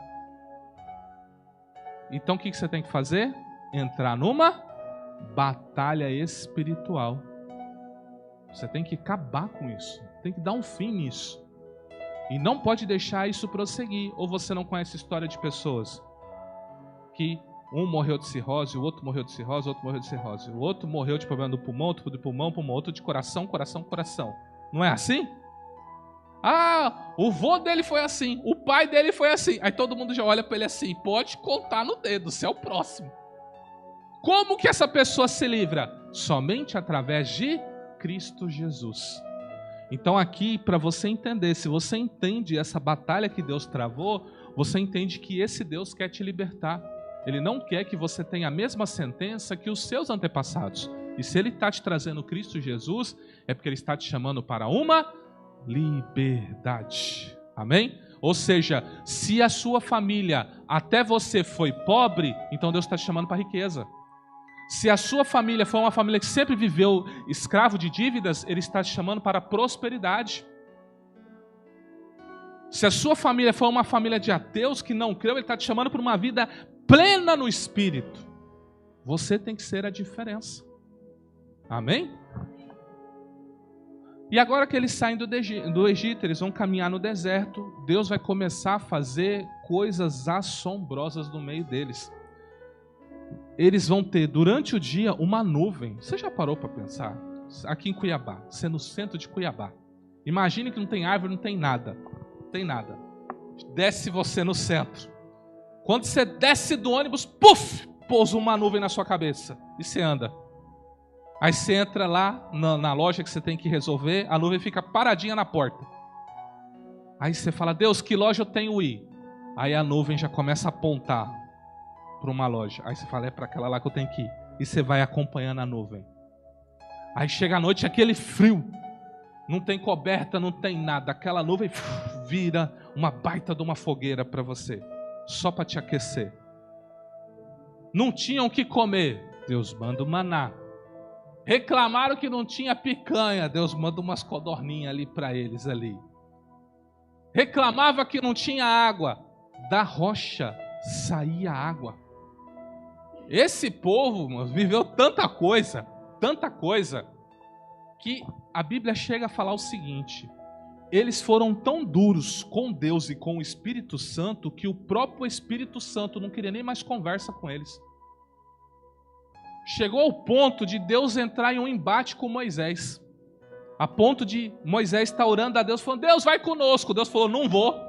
Então o que você tem que fazer? Entrar numa batalha espiritual. Você tem que acabar com isso. Tem que dar um fim nisso. E não pode deixar isso prosseguir. Ou você não conhece a história de pessoas que um morreu de cirrose, o outro morreu de cirrose, o outro morreu de cirrose, o outro morreu de problema do pulmão, outro de pulmão, outro de coração, coração, coração. Não é assim? Ah, o vô dele foi assim, o pai dele foi assim. Aí todo mundo já olha para ele assim: pode contar no dedo, você é o próximo. Como que essa pessoa se livra? Somente através de Cristo Jesus. Então aqui, para você entender, se você entende essa batalha que Deus travou, você entende que esse Deus quer te libertar. Ele não quer que você tenha a mesma sentença que os seus antepassados. E se Ele está te trazendo Cristo Jesus, é porque Ele está te chamando para uma liberdade. Amém? Ou seja, se a sua família até você foi pobre, então Deus está te chamando para riqueza. Se a sua família foi uma família que sempre viveu escravo de dívidas, Ele está te chamando para prosperidade. Se a sua família foi uma família de ateus que não creu, Ele está te chamando para uma vida plena no Espírito. Você tem que ser a diferença. Amém? E agora que eles saem do Egito, eles vão caminhar no deserto, Deus vai começar a fazer coisas assombrosas no meio deles. Eles vão ter durante o dia uma nuvem. Você já parou para pensar? Aqui em Cuiabá, você no centro de Cuiabá. Imagine que não tem árvore, não tem nada. Não tem nada. Desce você no centro. Quando você desce do ônibus, puf, pousa uma nuvem na sua cabeça. E você anda. Aí você entra lá na loja que você tem que resolver, a nuvem fica paradinha na porta. Aí você fala, Deus, que loja eu tenho que ir? Aí a nuvem já começa a apontar para uma loja. Aí você fala, é para aquela lá que eu tenho que ir. E você vai acompanhando a nuvem. Aí chega a noite, aquele frio. Não tem coberta, não tem nada. Aquela nuvem vira uma baita de uma fogueira para você. Só para te aquecer. Não tinham o que comer. Deus manda o maná. Reclamaram que não tinha picanha. Deus manda umas codorninhas ali para eles ali. Reclamava que não tinha água. Da rocha saía água. Esse povo viveu tanta coisa, que a Bíblia chega a falar o seguinte: eles foram tão duros com Deus e com o Espírito Santo que o próprio Espírito Santo não queria nem mais conversa com eles. Chegou ao ponto de Deus entrar em um embate com Moisés. A ponto de Moisés estar orando a Deus, falando, Deus vai conosco. Deus falou, não vou.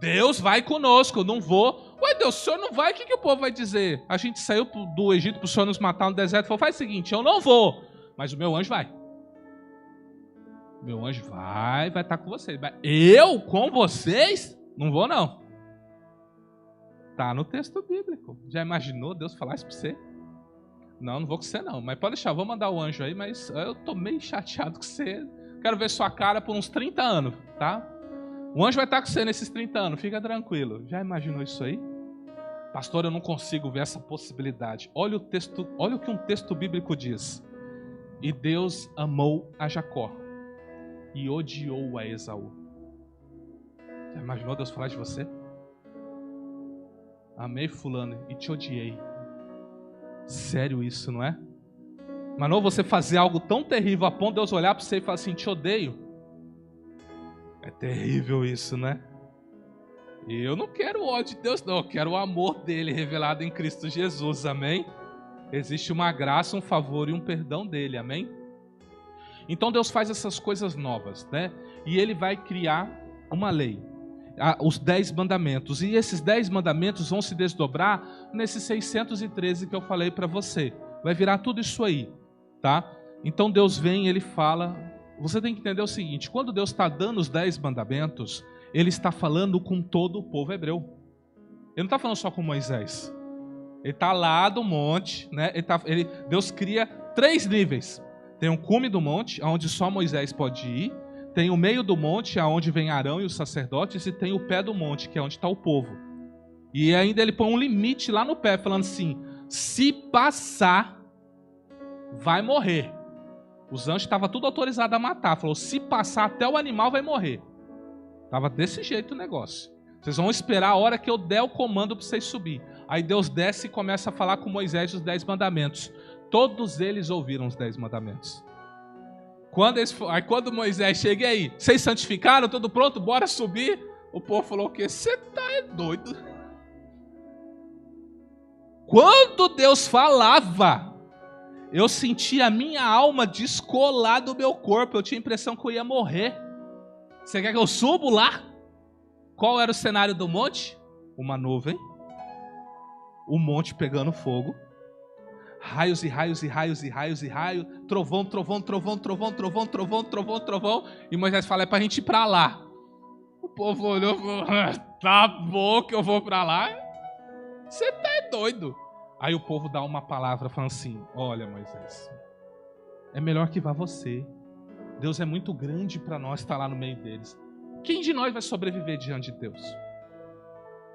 Deus vai conosco, não vou. Ué, Deus, o senhor não vai? O que o povo vai dizer? A gente saiu do Egito para o senhor nos matar no deserto. Falou, faz o seguinte, eu não vou, mas o meu anjo vai. Meu anjo vai estar com vocês. Eu com vocês? Não vou não. Tá no texto bíblico. Já imaginou Deus falar isso para você? Não vou com você não. Mas pode deixar, vou mandar o anjo aí, mas eu tô meio chateado com você. Quero ver sua cara por uns 30 anos, tá? O anjo vai estar com você nesses 30 anos, fica tranquilo. Já imaginou isso aí? Pastor, eu não consigo ver essa possibilidade. Olha o texto, olha o que um texto bíblico diz. E Deus amou a Jacó e odiou a Esaú. Já imaginou Deus falar de você? Amei fulano e te odiei. Sério isso, não é? Mas não você fazer algo tão terrível a ponto de Deus olhar para você e falar assim, te odeio. É terrível isso, né? E eu não quero o ódio de Deus, não. Eu quero o amor dele revelado em Cristo Jesus, amém? Existe uma graça, um favor e um perdão dele, amém? Então Deus faz essas coisas novas, né? E ele vai criar uma lei, os 10 mandamentos. E esses 10 mandamentos vão se desdobrar nesses 613 que eu falei para você. Vai virar tudo isso aí, tá? Então Deus vem, ele fala. Você tem que entender o seguinte: quando Deus está dando os 10 mandamentos, ele está falando com todo o povo hebreu. Ele não está falando só com Moisés. Ele está lá do monte, né? Deus cria 3 níveis. Tem o cume do monte, onde só Moisés pode ir. Tem o meio do monte, aonde vem Arão e os sacerdotes. E tem o pé do monte, que é onde está o povo. E ainda ele põe um limite lá no pé, falando assim: se passar, vai morrer. Os anjos estavam tudo autorizados a matar. Falou, se passar até o animal vai morrer. Estava desse jeito o negócio. Vocês vão esperar a hora que eu der o comando para vocês subir. Aí Deus desce e começa a falar com Moisés os 10 mandamentos. Todos eles ouviram os 10 mandamentos. Quando Moisés chega aí, vocês santificaram, tudo pronto, bora subir. O povo falou o quê? Você tá doido? Quando Deus falava, eu sentia a minha alma descolar do meu corpo. Eu tinha a impressão que eu ia morrer. Você quer que eu subo lá? Qual era o cenário do monte? Uma nuvem. O monte pegando fogo. Raios e raios e raios e raios e raios. Trovão, trovão, trovão, trovão, trovão, trovão, trovão, trovão. E Moisés fala, é pra gente ir pra lá. O povo olhou e falou, tá bom que eu vou pra lá. Você tá doido. Aí o povo dá uma palavra falando assim, olha Moisés, é melhor que vá você. Deus é muito grande para nós estar lá no meio deles. Quem de nós vai sobreviver diante de Deus?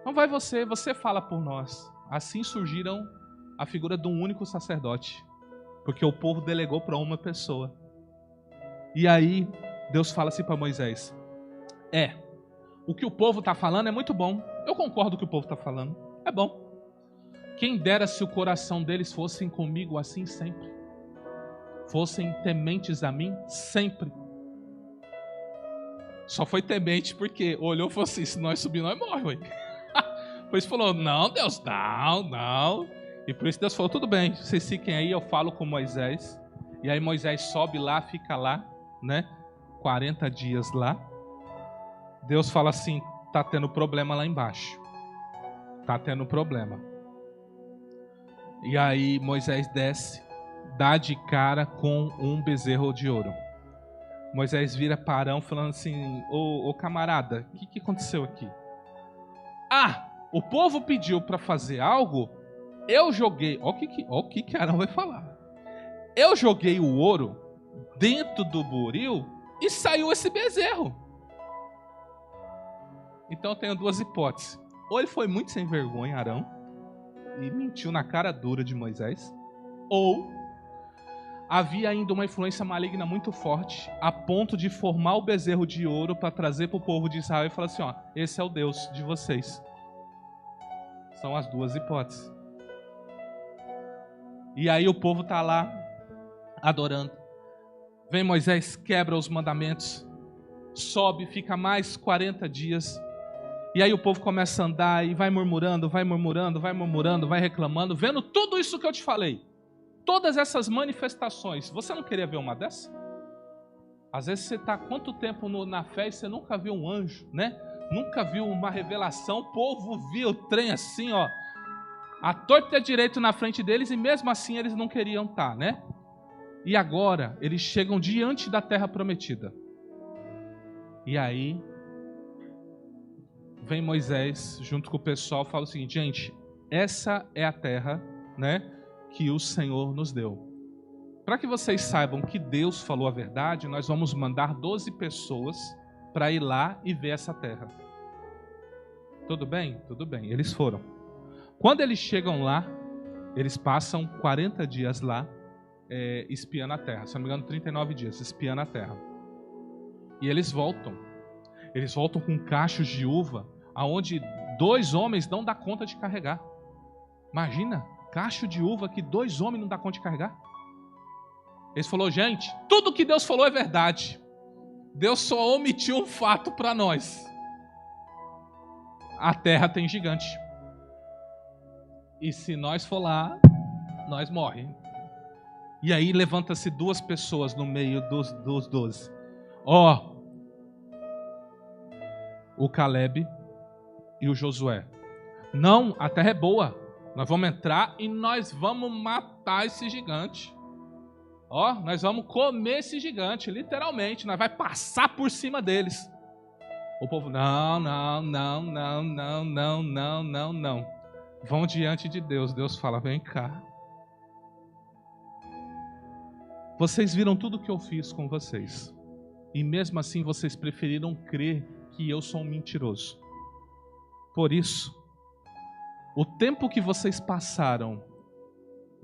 Não vai você, você fala por nós. Assim surgiram a figura de um único sacerdote, porque o povo delegou para uma pessoa. E aí Deus fala assim para Moisés, o que o povo está falando é muito bom. Eu concordo com o que o povo está falando, é bom. Quem dera se o coração deles fossem comigo assim sempre. Fossem tementes a mim sempre. Só foi temente porque olhou e falou assim, se nós subir, nós morremos. Por isso falou, não Deus, não. E por isso Deus falou, tudo bem, vocês fiquem aí, eu falo com Moisés. E aí Moisés sobe lá, fica lá, né? 40 dias lá. Deus fala assim, tá tendo problema lá embaixo. Tá tendo problema. E aí Moisés desce dá de cara com um bezerro de ouro. Moisés vira para Arão falando assim, ô camarada, o que aconteceu aqui? Ah, o povo pediu para fazer algo, eu joguei, ó o que Arão vai falar. Eu joguei o ouro dentro do buril e saiu esse bezerro. Então eu tenho duas hipóteses. Ou ele foi muito sem vergonha, Arão, e mentiu na cara dura de Moisés, ou havia ainda uma influência maligna muito forte, a ponto de formar o bezerro de ouro para trazer para o povo de Israel e falar assim, ó, esse é o Deus de vocês. São as duas hipóteses. E aí o povo está lá, adorando. Vem Moisés, quebra os mandamentos, sobe, fica mais 40 dias. E aí o povo começa a andar e vai murmurando, vai reclamando, vendo tudo isso que eu te falei. Todas essas manifestações. Você não queria ver uma dessas? Às vezes você está há quanto tempo na fé e você nunca viu um anjo, né? Nunca viu uma revelação. O povo viu o trem assim, ó, a torta e a direito na frente deles e mesmo assim eles não queriam estar, né? E agora eles chegam diante da terra prometida. E aí vem Moisés junto com o pessoal e fala o seguinte, gente, essa é a terra, né, que o Senhor nos deu. Para que vocês saibam que Deus falou a verdade, nós vamos mandar 12 pessoas para ir lá e ver essa terra. Tudo bem? Tudo bem. Eles foram. Quando eles chegam lá, eles passam 40 dias lá, espiando a terra. Se não me engano, 39 dias, espiando a terra. E eles voltam. Eles voltam com cachos de uva, aonde 2 homens não dão conta de carregar. Imagina, cacho de uva que 2 homens não dão conta de carregar. Eles falaram, gente, tudo que Deus falou é verdade. Deus só omitiu um fato para nós. A terra tem gigante. E se nós for lá, nós morremos. E aí levanta-se 2 pessoas no meio dos 12. O Caleb e o Josué. Não, a terra é boa. Nós vamos entrar e nós vamos matar esse gigante. Nós vamos comer esse gigante, literalmente. Nós vamos passar por cima deles. O povo, não. Vão diante de Deus. Deus fala, vem cá. Vocês viram tudo que eu fiz com vocês. E mesmo assim vocês preferiram crer que eu sou um mentiroso. Por isso, o tempo que vocês passaram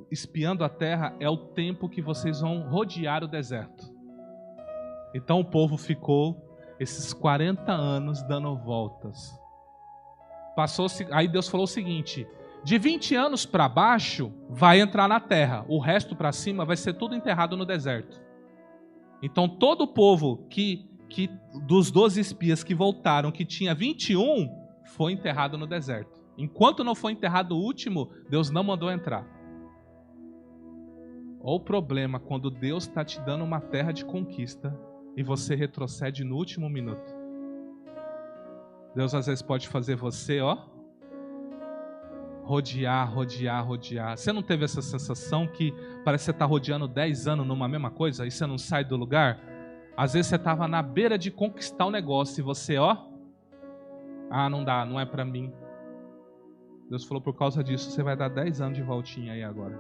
espiando a terra é o tempo que vocês vão rodear o deserto. Então o povo ficou esses 40 anos dando voltas. Aí Deus falou o seguinte, de 20 anos para baixo vai entrar na terra, o resto para cima vai ser tudo enterrado no deserto. Então todo o povo que dos 12 espias que voltaram, que tinha 21, foi enterrado no deserto. Enquanto não foi enterrado o último, Deus não mandou entrar. Olha o problema quando Deus está te dando uma terra de conquista e você retrocede no último minuto. Deus às vezes pode fazer você, rodear. Você não teve essa sensação que parece que você está rodeando 10 anos numa mesma coisa e você não sai do lugar? Às vezes você estava na beira de conquistar um negócio e você, não dá, não é para mim. Deus falou, por causa disso, você vai dar 10 anos de voltinha aí agora.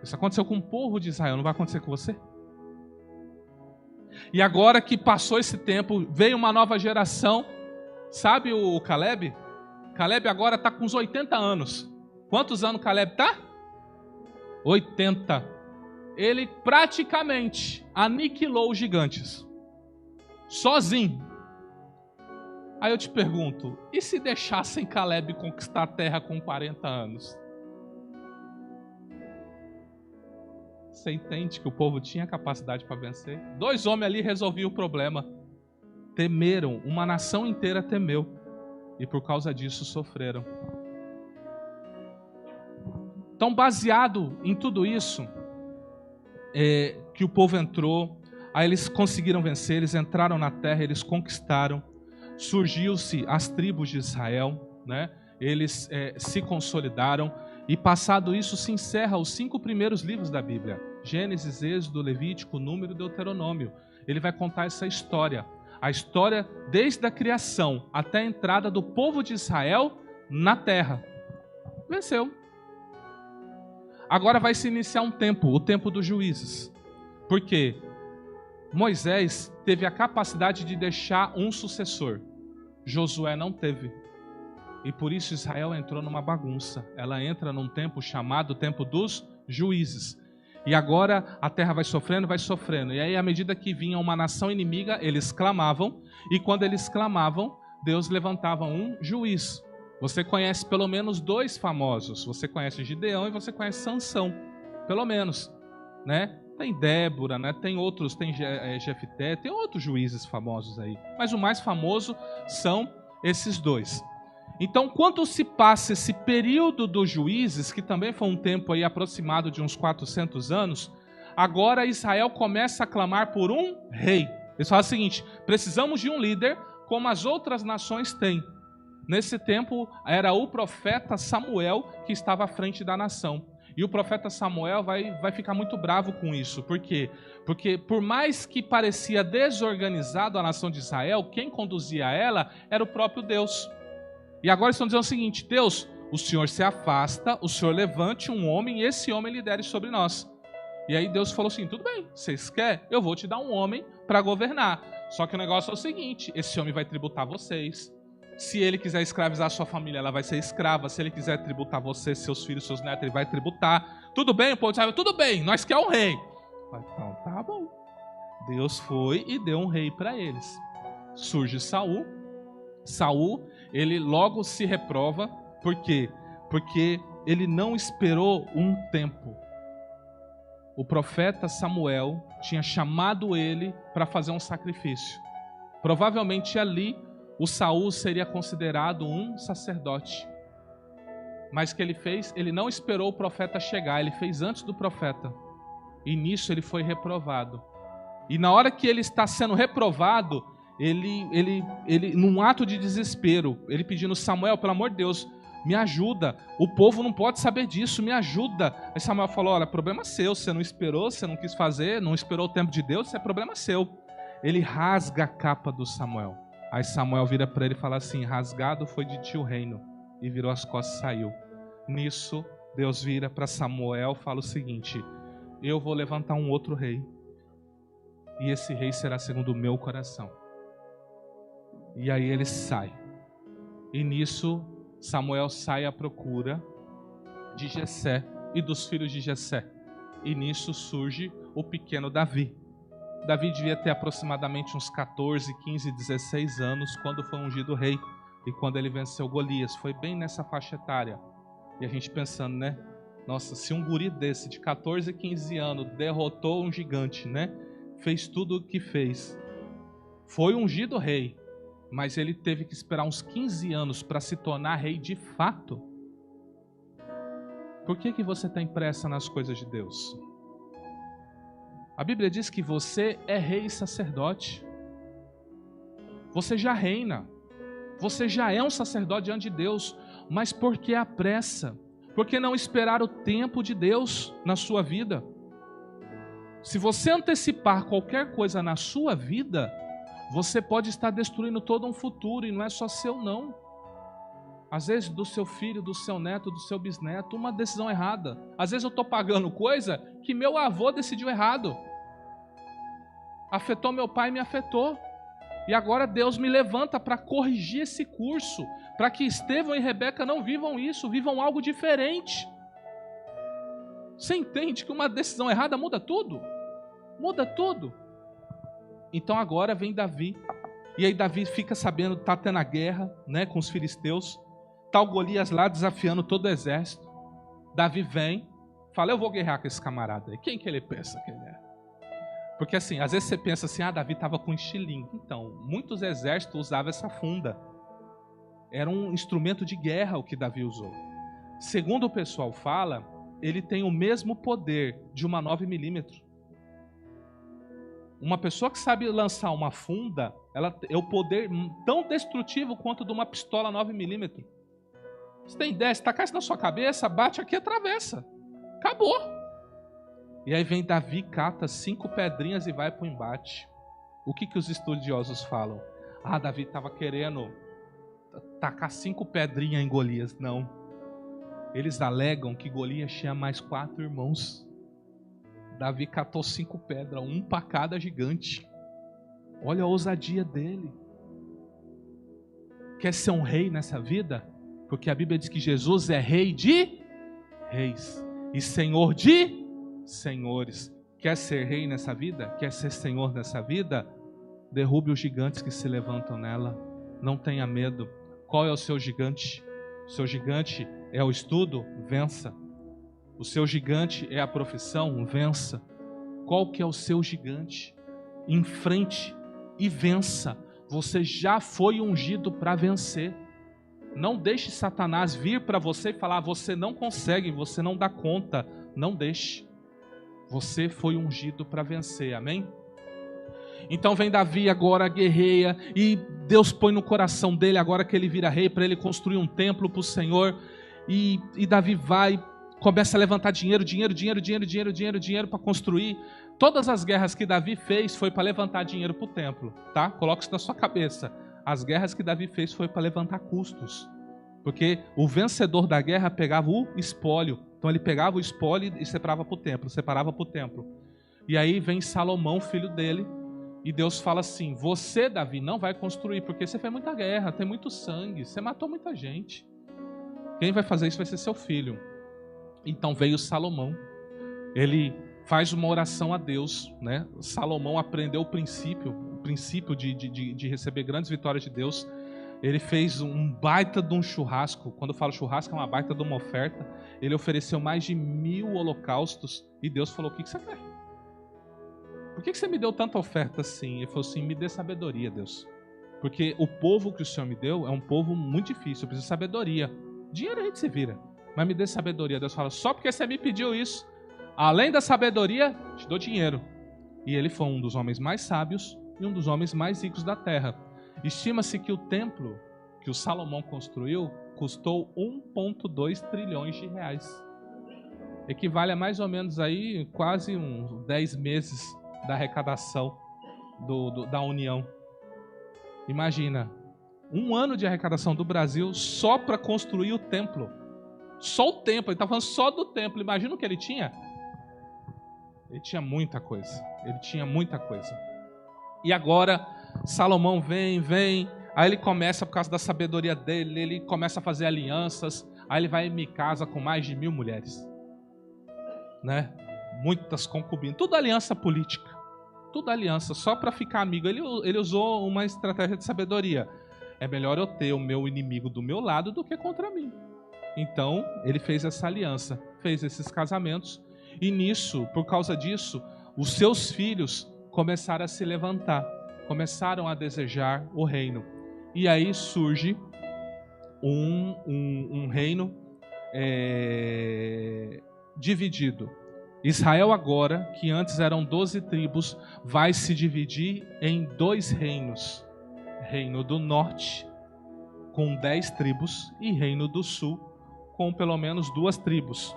Isso aconteceu com o povo de Israel, não vai acontecer com você? E agora que passou esse tempo, veio uma nova geração. Sabe o Caleb? Caleb agora está com uns 80 anos. Quantos anos Caleb está? 80. Ele praticamente aniquilou os gigantes. Sozinho. Aí eu te pergunto, e se deixassem Caleb conquistar a terra com 40 anos? Você entende que o povo tinha capacidade para vencer? 2 homens ali resolviam o problema. Temeram, uma nação inteira temeu. E por causa disso sofreram. Então, baseado em tudo isso, que o povo entrou, aí eles conseguiram vencer, eles entraram na terra, eles conquistaram. Surgiu-se as tribos de Israel, né? Eles se consolidaram. E passado isso se encerra os 5 primeiros livros da Bíblia. Gênesis, Êxodo, Levítico, Número e Deuteronômio. Ele vai contar essa história. A história desde a criação até a entrada do povo de Israel na terra. Venceu. Agora vai se iniciar um tempo, o tempo dos juízes. Por quê? Moisés teve a capacidade de deixar um sucessor. Josué não teve. E por isso Israel entrou numa bagunça. Ela entra num tempo chamado tempo dos juízes. E agora a terra vai sofrendo. E aí, à medida que vinha uma nação inimiga, eles clamavam. E quando eles clamavam, Deus levantava um juiz. Você conhece pelo menos 2 famosos. Você conhece Gideão e você conhece Sansão. Pelo menos, né? Tem Débora, né? Tem outros, tem Jefté, tem outros juízes famosos aí. Mas o mais famoso são esses 2. Então, quando se passa esse período dos juízes, que também foi um tempo aí aproximado de uns 400 anos, agora Israel começa a clamar por um rei. Eles falam o seguinte: precisamos de um líder como as outras nações têm. Nesse tempo, era o profeta Samuel que estava à frente da nação. E o profeta Samuel vai ficar muito bravo com isso. Por quê? Porque por mais que parecia desorganizado a nação de Israel, quem conduzia ela era o próprio Deus. E agora estão dizendo o seguinte: Deus, o Senhor se afasta, o Senhor levante um homem e esse homem lidere sobre nós. E aí Deus falou assim: tudo bem, vocês querem? Eu vou te dar um homem para governar. Só que o negócio é o seguinte: esse homem vai tributar vocês. Se ele quiser escravizar a sua família, ela vai ser escrava. Se ele quiser tributar você, seus filhos, seus netos, ele vai tributar. Tudo bem? O povo de Israel, tudo bem, nós queremos um rei. Então tá bom. Deus foi e deu um rei para eles. Surge Saul. Saul, ele logo se reprova. Por quê? Porque ele não esperou um tempo. O profeta Samuel tinha chamado ele para fazer um sacrifício. Provavelmente ali o Saul seria considerado um sacerdote. Mas o que ele fez? Ele não esperou o profeta chegar, ele fez antes do profeta. E nisso ele foi reprovado. E na hora que ele está sendo reprovado, ele num ato de desespero, ele pedindo: Samuel, pelo amor de Deus, me ajuda. O povo não pode saber disso, me ajuda. Aí Samuel falou: olha, problema seu, você não esperou, você não quis fazer, não esperou o tempo de Deus, isso é problema seu. Ele rasga a capa do Samuel. Aí Samuel vira para ele e fala assim: rasgado foi de ti o reino. E virou as costas e saiu. Nisso, Deus vira para Samuel e fala o seguinte: eu vou levantar um outro rei. E esse rei será segundo o meu coração. E aí ele sai. E nisso, Samuel sai à procura de Jessé e dos filhos de Jessé. E nisso surge o pequeno Davi. Davi devia ter aproximadamente uns 14, 15, 16 anos quando foi ungido rei e quando ele venceu Golias. Foi bem nessa faixa etária. E a gente pensando, né? Nossa, se um guri desse de 14, 15 anos derrotou um gigante, né? Fez tudo o que fez. Foi ungido rei, mas ele teve que esperar uns 15 anos para se tornar rei de fato. Por que você tem pressa nas coisas de Deus? A Bíblia diz que você é rei e sacerdote. Você já reina. Você já é um sacerdote diante de Deus. Mas por que a pressa? Por que não esperar o tempo de Deus na sua vida? Se você antecipar qualquer coisa na sua vida, você pode estar destruindo todo um futuro, e não é só seu não. Às vezes do seu filho, do seu neto, do seu bisneto, uma decisão errada. Às vezes eu estou pagando coisa que meu avô decidiu errado. Afetou meu pai e me afetou. E agora Deus me levanta para corrigir esse curso, para que Estevão e Rebeca não vivam isso, vivam algo diferente. Você entende que uma decisão errada muda tudo? Muda tudo. Então agora vem Davi. E aí Davi fica sabendo, está tendo a guerra, né, com os filisteus. Está o Golias lá desafiando todo o exército. Davi vem, fala: eu vou guerrear com esse camarada aí. Quem que ele pensa que ele é? Porque assim, às vezes você pensa assim: Davi estava com estilingue. Então, muitos exércitos usavam essa funda. Era um instrumento de guerra o que Davi usou. Segundo o pessoal fala, ele tem o mesmo poder de uma 9mm. Uma pessoa que sabe lançar uma funda, ela é o poder tão destrutivo quanto de uma pistola 9mm. Você tem ideia? Se tacar isso na sua cabeça, bate aqui e atravessa. Acabou. E aí vem Davi, cata 5 pedrinhas e vai para o embate. O que os estudiosos falam? Davi estava querendo tacar 5 pedrinhas em Golias. Não. Eles alegam que Golias tinha mais 4 irmãos. Davi catou 5 pedras, 1 para cada gigante. Olha a ousadia dele. Quer ser um rei nessa vida? Porque a Bíblia diz que Jesus é rei de reis e senhor de senhores. Quer ser rei nessa vida? Quer ser senhor nessa vida? Derrube os gigantes que se levantam nela. Não tenha medo. Qual é o seu gigante? O seu gigante é o estudo? Vença. O seu gigante é a profissão? Vença. Qual que é o seu gigante? Enfrente e vença. Você já foi ungido para vencer. Não deixe Satanás vir para você e falar: você não consegue, você não dá conta. Não deixe. Você foi ungido para vencer, amém? Então vem Davi agora, guerreia, e Deus põe no coração dele agora que ele vira rei, para ele construir um templo para o Senhor. E Davi vai, começa a levantar dinheiro para construir. Todas as guerras que Davi fez foi para levantar dinheiro para o templo, tá? Coloca isso na sua cabeça. As guerras que Davi fez foi para levantar custos. Porque o vencedor da guerra pegava o espólio. Então ele pegava o espólio e separava para o templo. E aí vem Salomão, filho dele, e Deus fala assim: você, Davi, não vai construir, porque você fez muita guerra, tem muito sangue, você matou muita gente. Quem vai fazer isso vai ser seu filho. Então veio Salomão. Ele faz uma oração a Deus, né? Salomão aprendeu o princípio de receber grandes vitórias de Deus. Ele fez um baita de um churrasco. Quando eu falo churrasco, é uma baita de uma oferta. Ele ofereceu mais de 1000 holocaustos. E Deus falou: o que você quer? Por que você me deu tanta oferta assim? Ele falou assim: me dê sabedoria, Deus. Porque o povo que o Senhor me deu é um povo muito difícil. Eu preciso de sabedoria. Dinheiro a gente se vira, mas me dê sabedoria. Deus fala: só porque você me pediu isso, além da sabedoria, te dou dinheiro. E ele foi um dos homens mais sábios e um dos homens mais ricos da terra. Estima-se que o templo que o Salomão construiu custou 1,2 trilhões de reais. Equivale a mais ou menos aí quase uns 10 meses da arrecadação da União. Imagina, 1 ano de arrecadação do Brasil só para construir o templo. Só o templo, ele está falando só do templo. Imagina o que ele tinha. Ele tinha muita coisa. E agora Salomão vem, aí ele começa, por causa da sabedoria dele, ele começa a fazer alianças, aí ele vai e me casa com mais de 1000 mulheres, né? Muitas concubinas, tudo aliança política, tudo aliança, só para ficar amigo. Ele usou uma estratégia de sabedoria: é melhor eu ter o meu inimigo do meu lado do que contra mim. Então ele fez essa aliança, fez esses casamentos, e nisso, por causa disso, os seus filhos começaram a se levantar, começaram a desejar o reino. E aí surge um reino dividido. Israel agora, que antes eram 12 tribos, vai se dividir em 2 reinos. Reino do norte, com 10 tribos, e reino do sul, com pelo menos 2 tribos.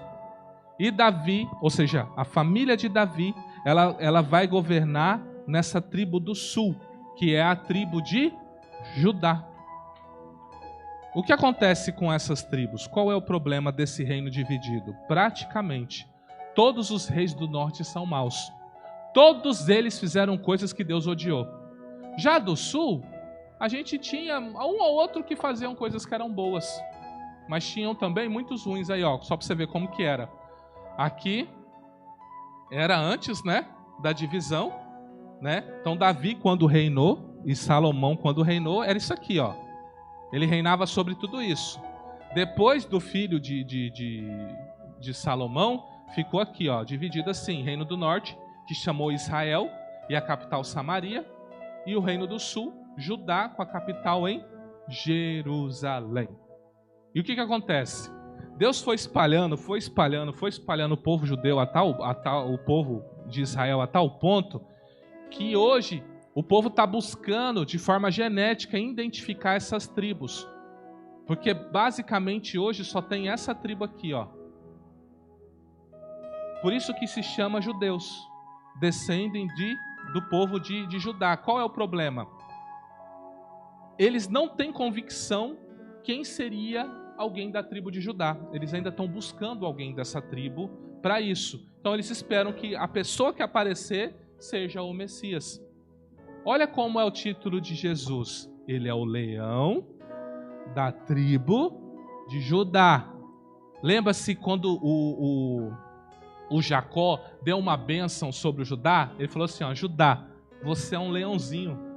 E Davi, ou seja, a família de Davi, ela vai governar nessa tribo do sul, que é a tribo de Judá. O que acontece com essas tribos? Qual é o problema desse reino dividido? Praticamente, todos os reis do norte são maus. Todos eles fizeram coisas que Deus odiou. Já do sul, a gente tinha um ou outro que faziam coisas que eram boas, mas tinham também muitos ruins aí, ó, só para você ver como que era. Aqui era antes, né, da divisão, né? Então Davi, quando reinou, e Salomão, quando reinou, era isso aqui, ó. Ele reinava sobre tudo isso. Depois do filho de Salomão, ficou aqui, ó, dividido assim: reino do norte, que chamou Israel e a capital Samaria, e o reino do sul, Judá, com a capital em Jerusalém. E o que acontece? Deus foi espalhando o povo judeu o povo de Israel a tal ponto que hoje o povo está buscando de forma genética identificar essas tribos. Porque basicamente hoje só tem essa tribo aqui, ó. Por isso que se chama judeus. Descendem do povo de Judá. Qual é o problema? Eles não têm convicção quem seria alguém da tribo de Judá. Eles ainda estão buscando alguém dessa tribo para isso. Então eles esperam que a pessoa que aparecer seja o Messias. Olha como é o título de Jesus. Ele é o leão da tribo de Judá. Lembra-se quando o Jacó deu uma bênção sobre o Judá? Ele falou assim, ó, Judá, você é um leãozinho.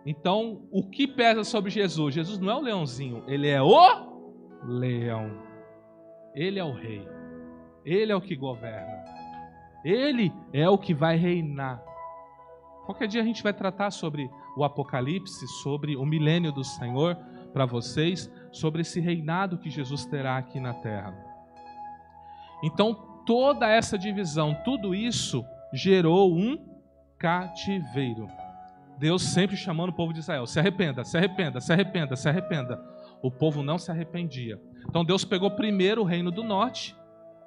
Então, o que pesa sobre Jesus? Jesus não é o leãozinho, ele é o leão. Ele é o rei. Ele é o que governa. Ele é o que vai reinar. Qualquer dia a gente vai tratar sobre o Apocalipse, sobre o milênio do Senhor para vocês, sobre esse reinado que Jesus terá aqui na terra. Então, toda essa divisão, tudo isso gerou um cativeiro. Deus sempre chamando o povo de Israel, se arrependa, se arrependa, se arrependa, se arrependa. O povo não se arrependia. Então Deus pegou primeiro o reino do norte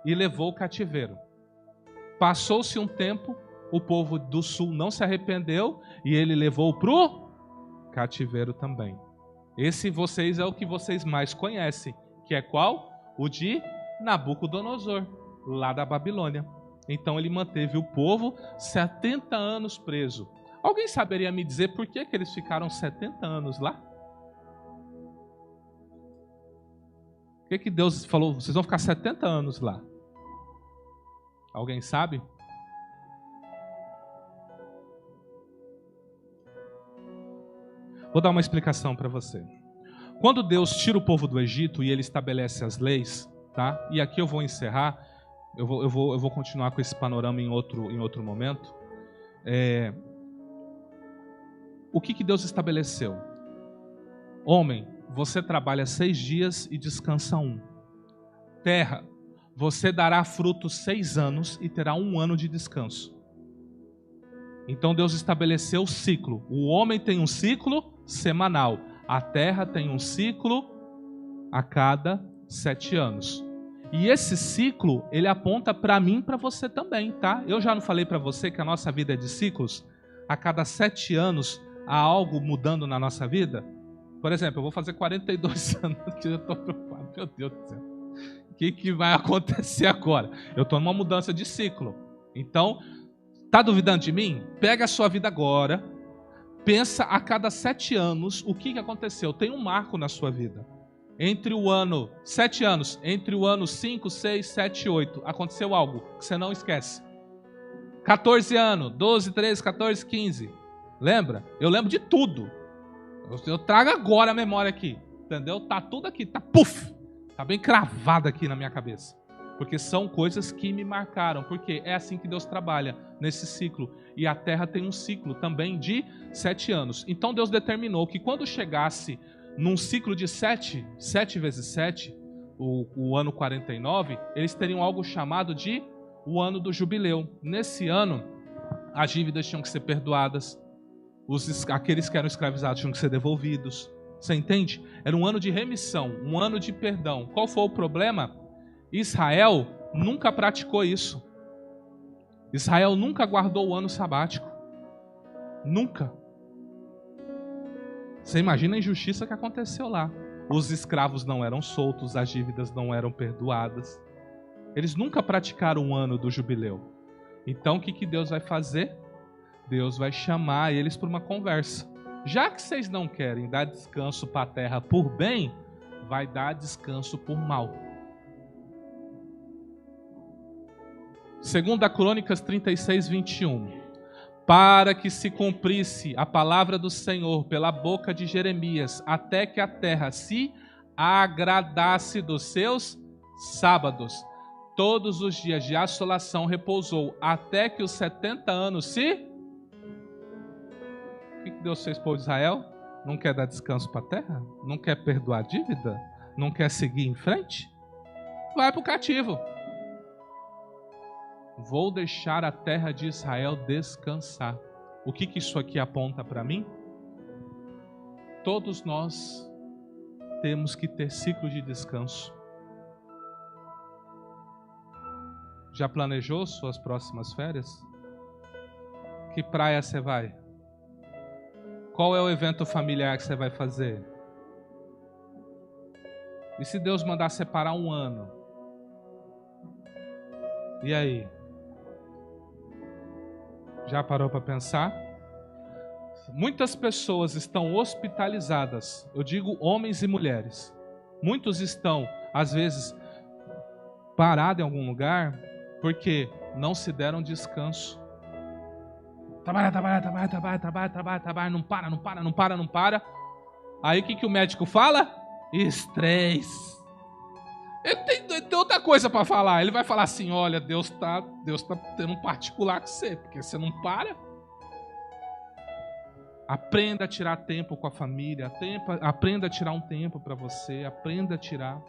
e levou o cativeiro. Passou-se um tempo, o povo do sul não se arrependeu e ele levou para o cativeiro também. Esse vocês é o que vocês mais conhecem, que é qual? O de Nabucodonosor, lá da Babilônia. Então ele manteve o povo 70 anos preso. Alguém saberia me dizer por que eles ficaram 70 anos lá? Por que Deus falou, vocês vão ficar 70 anos lá? Alguém sabe? Vou dar uma explicação para você. Quando Deus tira o povo do Egito e ele estabelece as leis, tá? E aqui eu vou encerrar, eu vou continuar com esse panorama em outro momento. O que Deus estabeleceu? Homem, você trabalha 6 dias e descansa 1. Terra, você dará frutos 6 anos e terá 1 ano de descanso. Então Deus estabeleceu o ciclo. O homem tem um ciclo semanal. A terra tem um ciclo a cada 7 anos. E esse ciclo, ele aponta para mim e para você também, tá? Eu já não falei para você que a nossa vida é de ciclos? A cada 7 anos há algo mudando na nossa vida? Por exemplo, eu vou fazer 42 anos que eu estou preocupado. Meu Deus do céu. O que vai acontecer agora? Eu estou numa mudança de ciclo. Então, tá duvidando de mim? Pega a sua vida agora. Pensa a cada 7 anos o que aconteceu. Tem um marco na sua vida. Entre o ano 7 anos, entre o ano 5, 6, 7, 8, aconteceu algo que você não esquece. 14 anos, 12, 13, 14, 15. Lembra? Eu lembro de tudo. Eu trago agora a memória aqui. Entendeu? Tá tudo aqui, tá puf! Tá bem cravado aqui na minha cabeça. Porque são coisas que me marcaram. Porque é assim que Deus trabalha, nesse ciclo. E a terra tem um ciclo também de 7 anos. Então Deus determinou que quando chegasse num ciclo de 7 vezes 7, o ano 49, eles teriam algo chamado de o ano do jubileu. Nesse ano, as dívidas tinham que ser perdoadas. Aqueles que eram escravizados tinham que ser devolvidos. Você entende? Era um ano de remissão, um ano de perdão. Qual foi o problema? Israel nunca praticou isso. Israel nunca guardou o ano sabático. Nunca. Você imagina a injustiça que aconteceu lá. Os escravos não eram soltos, as dívidas não eram perdoadas. Eles nunca praticaram o ano do jubileu. Então o que Deus vai fazer? Deus vai chamar eles para uma conversa. Já que vocês não querem dar descanso para a terra por bem, vai dar descanso por mal. 2 Crônicas 36, 21. Para que se cumprisse a palavra do Senhor pela boca de Jeremias, até que a terra se agradasse dos seus sábados. Todos os dias de assolação repousou, até que os 70 anos se... O que Deus fez para Israel? Não quer dar descanso para a terra? Não quer perdoar a dívida? Não quer seguir em frente? Vai para o cativo. Vou deixar a terra de Israel descansar. O que isso aqui aponta para mim? Todos nós temos que ter ciclo de descanso. Já planejou suas próximas férias? Que praia você vai? Qual é o evento familiar que você vai fazer? E se Deus mandar separar um ano? E aí? Já parou para pensar? Muitas pessoas estão hospitalizadas. Eu digo homens e mulheres. Muitos estão, às vezes, parados em algum lugar porque não se deram descanso. Trabalha, não para. Aí o que o médico fala? Estresse. Ele tem outra coisa para falar. Ele vai falar assim: olha, Deus tá tendo um particular com você, porque você não para. Aprenda a tirar tempo com a família, aprenda a tirar um tempo para você, aprenda a tirar.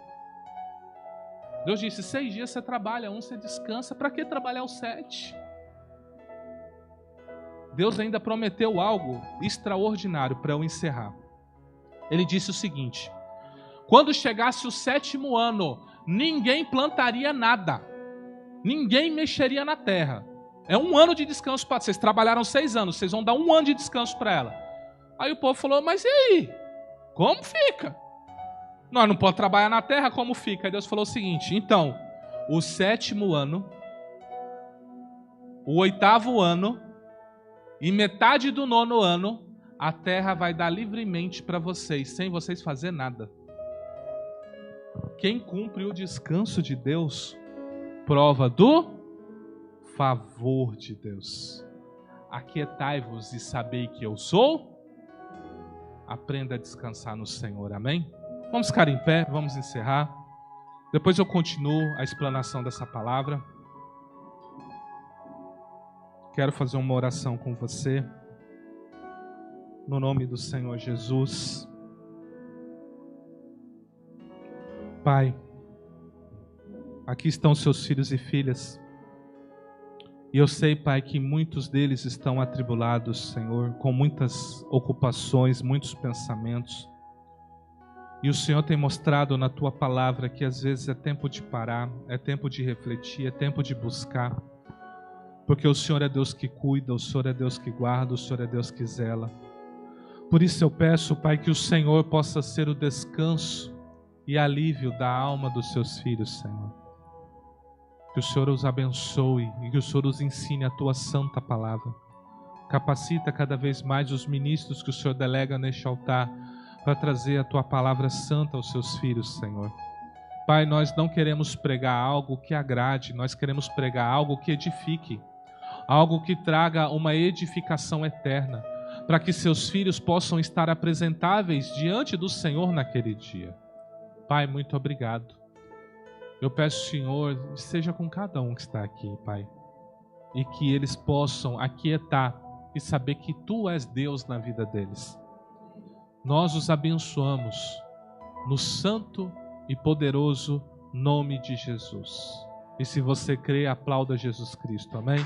Deus disse: 6 dias você trabalha, 1 você descansa. Para que trabalhar os 7? Deus ainda prometeu algo extraordinário para eu encerrar. Ele disse o seguinte: quando chegasse o 7º ano, ninguém plantaria nada, ninguém mexeria na terra. É 1 ano de descanso para vocês. Trabalharam 6 anos, vocês vão dar 1 ano de descanso para ela. Aí o povo falou: mas e aí? Como fica? Nós não podemos trabalhar na terra, como fica? Aí Deus falou o seguinte: então, o 7º ano, o 8º ano e metade do 9º ano, a terra vai dar livremente para vocês, sem vocês fazer nada. Quem cumpre o descanso de Deus, prova do favor de Deus. Aquietai-vos e sabei que eu sou. Aprenda a descansar no Senhor, amém? Vamos ficar em pé, vamos encerrar. Depois eu continuo a explanação dessa palavra. Quero fazer uma oração com você. No nome do Senhor Jesus. Pai, aqui estão seus filhos e filhas. E eu sei, Pai, que muitos deles estão atribulados, Senhor, com muitas ocupações, muitos pensamentos. E o Senhor tem mostrado na Tua palavra que às vezes é tempo de parar, é tempo de refletir, é tempo de buscar. Porque o Senhor é Deus que cuida, o Senhor é Deus que guarda, o Senhor é Deus que zela. Por isso eu peço, Pai, que o Senhor possa ser o descanso e alívio da alma dos seus filhos, Senhor. Que o Senhor os abençoe e que o Senhor os ensine a Tua santa palavra. Capacita cada vez mais os ministros que o Senhor delega neste altar para trazer a Tua palavra santa aos seus filhos, Senhor. Pai, nós não queremos pregar algo que agrade, nós queremos pregar algo que edifique, algo que traga uma edificação eterna, para que seus filhos possam estar apresentáveis diante do Senhor naquele dia. Pai, muito obrigado. Eu peço, Senhor, seja com cada um que está aqui, Pai, e que eles possam aquietar e saber que Tu és Deus na vida deles. Nós os abençoamos no santo e poderoso nome de Jesus. E se você crê, aplauda Jesus Cristo. Amém?